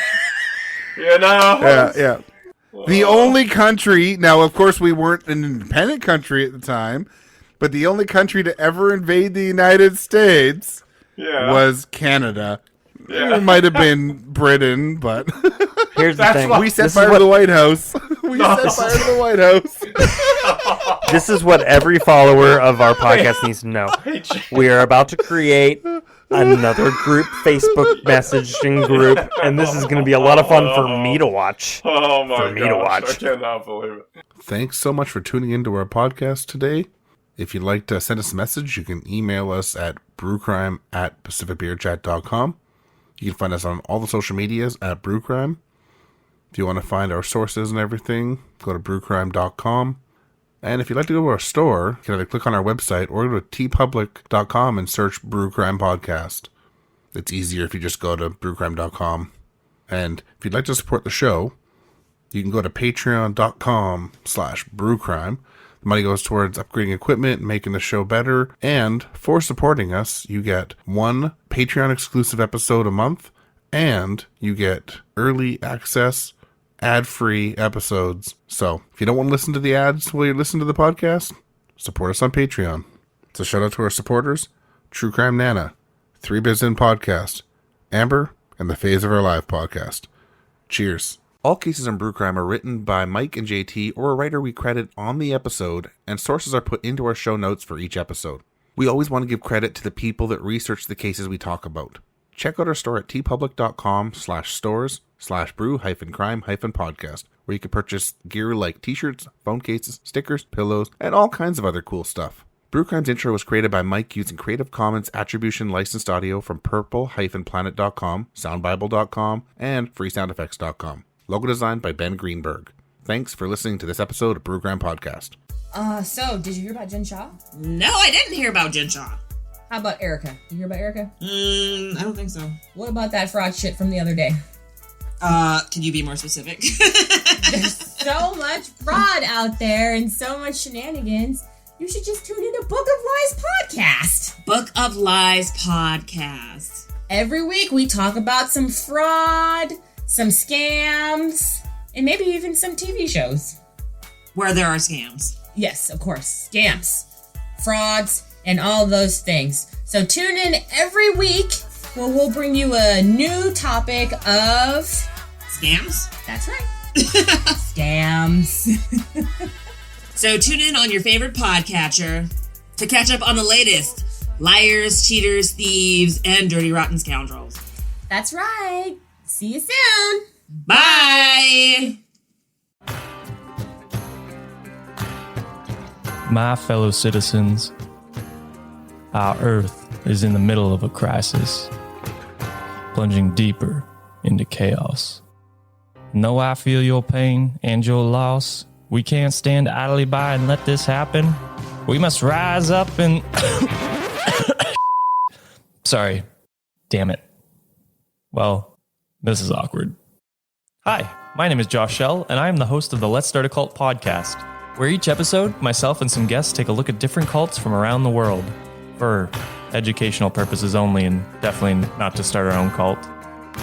Yeah. The only country, now of course we weren't an independent country at the time, but the only country to ever invade the United States was Canada. Yeah. It might have been Britain, but here's the thing. We set fire to the White House. This is what every follower of our podcast needs to know. We are about to create another group, Facebook messaging group, and this is going to be a lot of fun for me to watch. Oh my gosh, I cannot believe it. Thanks so much for tuning into our podcast today. If you'd like to send us a message, you can email us at brewcrime@pacificbeerchat.com. You can find us on all the social medias at brewcrime. If you want to find our sources and everything, go to brewcrime.com. And if you'd like to go to our store, you can either click on our website or go to tpublic.com and search Brewcrime Podcast. It's easier if you just go to brewcrime.com. And if you'd like to support the show, you can go to patreon.com/brewcrime. The money goes towards upgrading equipment, making the show better, and for supporting us, you get one Patreon exclusive episode a month, and you get early access, ad-free episodes. So if you don't want to listen to the ads while you listen to the podcast, support us on Patreon. So shout out to our supporters, True Crime Nana, 3 Biz In Podcast, Amber, and the Phase of Our Life Podcast. Cheers. All cases on Brew Crime are written by Mike and JT or a writer we credit on the episode, and sources are put into our show notes for each episode. We always want to give credit to the people that research the cases we talk about. Check out our store at tpublic.com/stores/brew-crime-podcast, where you can purchase gear like t-shirts, phone cases, stickers, pillows, and all kinds of other cool stuff. Brew Crime's intro was created by Mike using Creative Commons Attribution licensed audio from purple-planet.com, soundbible.com, and freesoundeffects.com. Logo designed by Ben Greenberg. Thanks for listening to this episode of Brew Crime Podcast. So, did you hear about Jen Shaw? No, I didn't hear about Jen Shaw. How about Erica? You hear about Erica? I don't think so. What about that fraud shit from the other day? Can you be more specific? There's so much fraud out there and so much shenanigans. You should just tune into Book of Lies podcast. Book of Lies podcast. Every week we talk about some fraud, some scams, and maybe even some TV shows. Where there are scams. Yes, of course. Scams, frauds, and all those things. So tune in every week where we'll bring you a new topic of... Scams? That's right. Scams. So tune in on your favorite podcatcher to catch up on the latest liars, cheaters, thieves, and dirty rotten scoundrels. That's right. See you soon. Bye! My fellow citizens, our Earth is in the middle of a crisis, plunging deeper into chaos. Know I feel your pain and your loss. We can't stand idly by and let this happen. We must rise up and... Sorry. Damn it. Well, this is awkward. Hi, my name is Josh Shell, and I am the host of the Let's Start a Cult podcast, where each episode, myself and some guests take a look at different cults from around the world, for educational purposes only, and definitely not to start our own cult.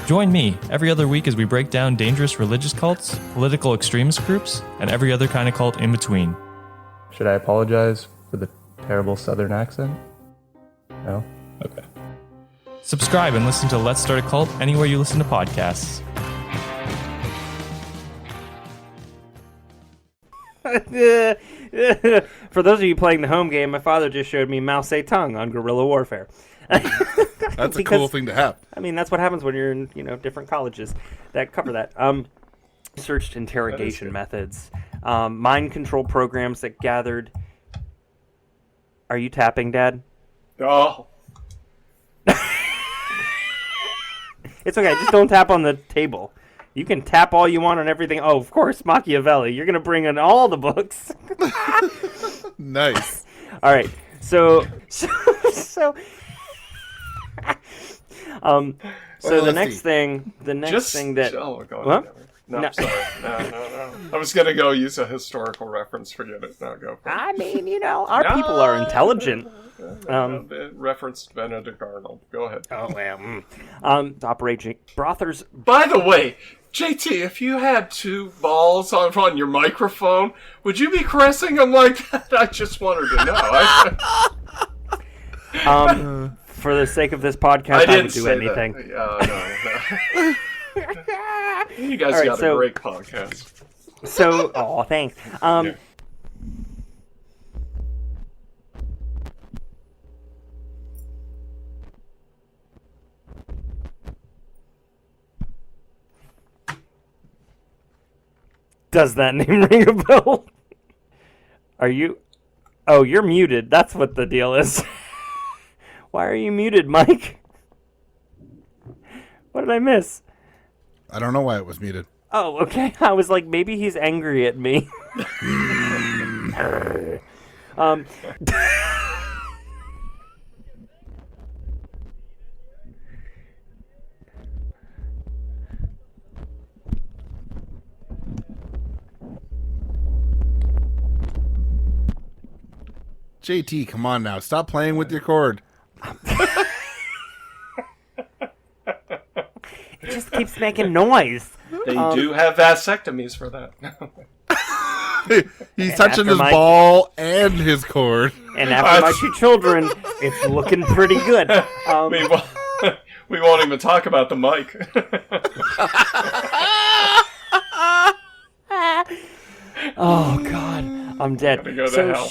Join me every other week as we break down dangerous religious cults, political extremist groups, and every other kind of cult in between. Should I apologize for the terrible southern accent? No? Okay. Subscribe and listen to Let's Start a Cult anywhere you listen to podcasts. For those of you playing the home game, my father just showed me Mao Zedong on guerrilla warfare. That's a cool thing to have. I mean, that's what happens when you're in, different colleges that cover that. Researched interrogation methods, mind control programs that gathered. Are you tapping, Dad? Oh. It's okay. Just don't tap on the table. You can tap all you want on everything. Oh, of course, Machiavelli. You're gonna bring in all the books. Nice. All right. So the next thing that... Oh, God. What? No, sorry. No. I was going to go use a historical reference. Forget it. No, go for it. I mean, our people are intelligent. It referenced Benedict Arnold. Go ahead. Oh, well. Operating Brothers... By the way, JT, if you had 2 balls on your microphone, would you be caressing them like that? I just wanted to know. For the sake of this podcast, I would do anything. No. You guys got a great podcast. So, thanks. Yeah. Does that name ring a bell? Are you Oh, you're muted. That's what the deal is. Why are you muted, Mike? What did I miss? I don't know why it was muted. Oh, okay. I was like, maybe he's angry at me. JT, come on now. Stop playing with your cord. It just keeps making noise. They do have vasectomies for that. He's touching after his ball and his cord. And after my 2 children, it's looking pretty good. We won't even talk about the mic. Oh, God. I'm dead. Go to So hell.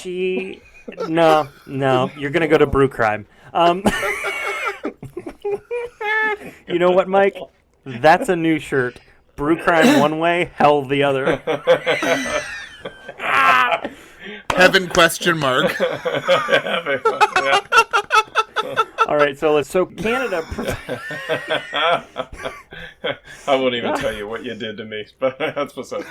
No, you're going to go to Brew Crime. You know what, Mike? That's a new shirt. Brew Crime one way, hell the other. Heaven question mark. All right, so Canada. I won't even tell you what you did to me, but that's what's up.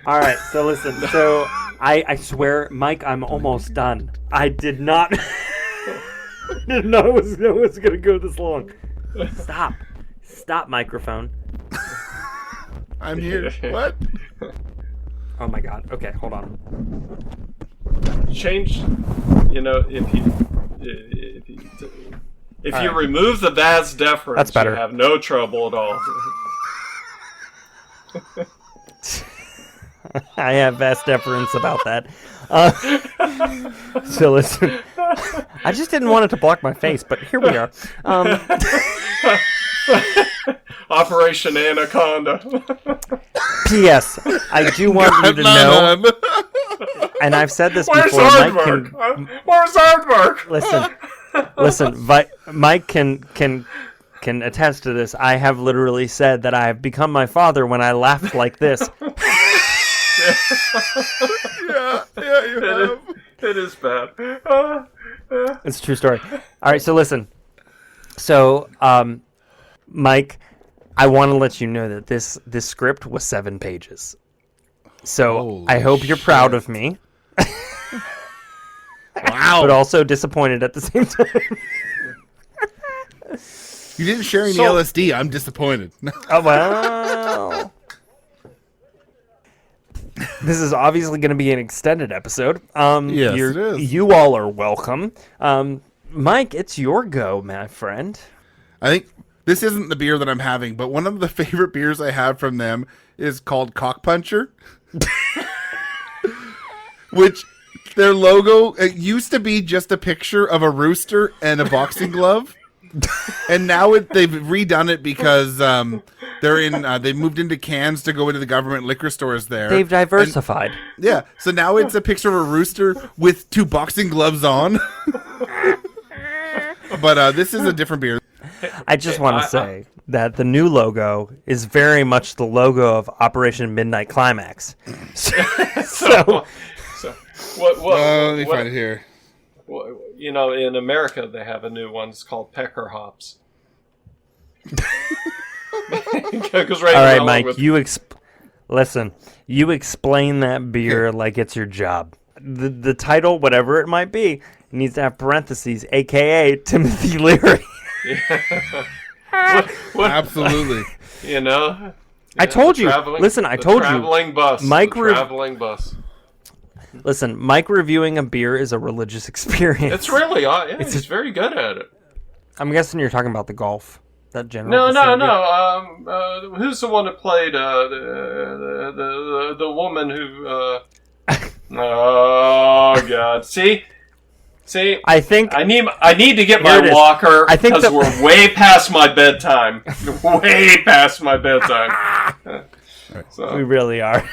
All right, so listen. So I swear, Mike, I'm almost done. I did not. Didn't know it was going to go this long. Stop, microphone. I'm here. What? Oh my God. Okay, hold on. Change. If you remove the vas deferens, That's better. you have no trouble at all. I have vast deference about that. So listen, I just didn't want it to block my face, but here we are. Operation Anaconda. P.S. I do want you to know, and I've said this Where's before. Aardvark? Where's Aardvark? Listen. Mike can attest to this. I have literally said that I have become my father when I laughed like this. Yeah, you have. It is bad. It's a true story. All right, so listen. So, Mike, I want to let you know that this script was 7 pages. So Holy I hope you're proud of me. Wow. But also disappointed at the same time. You didn't share any LSD. I'm disappointed. Oh, well. This is obviously going to be an extended episode. Yes, it is. You all are welcome. Mike, it's your go, my friend. I think this isn't the beer that I'm having, but one of the favorite beers I have from them is called Cock Puncher. Which their logo, it used to be just a picture of a rooster and a boxing glove. And now they've redone it because they moved into cans to go into the government liquor stores there. They've diversified. Yeah, so now it's a picture of a rooster with 2 boxing gloves on. But this is a different beer. I just want to say that the new logo is very much the logo of Operation Midnight Climax. So Let me find it here. You know, in America, they have a new one. It's called Pecker Hops. All right, Mike, listen. You explain that beer like it's your job. The title, whatever it might be, needs to have parentheses, a.k.a. Timothy Leary. What? Absolutely. You know? I told you. Listen, I told you. Traveling bus. Mike traveling bus. Listen, Mike reviewing a beer is a religious experience. It's really, he's very good at it. I'm guessing you're talking about the golf. That general. No. Who's the one that played the woman who? Oh God! See. I think I need to get my walker. I think because we're way past my bedtime. Way past my bedtime. We really are.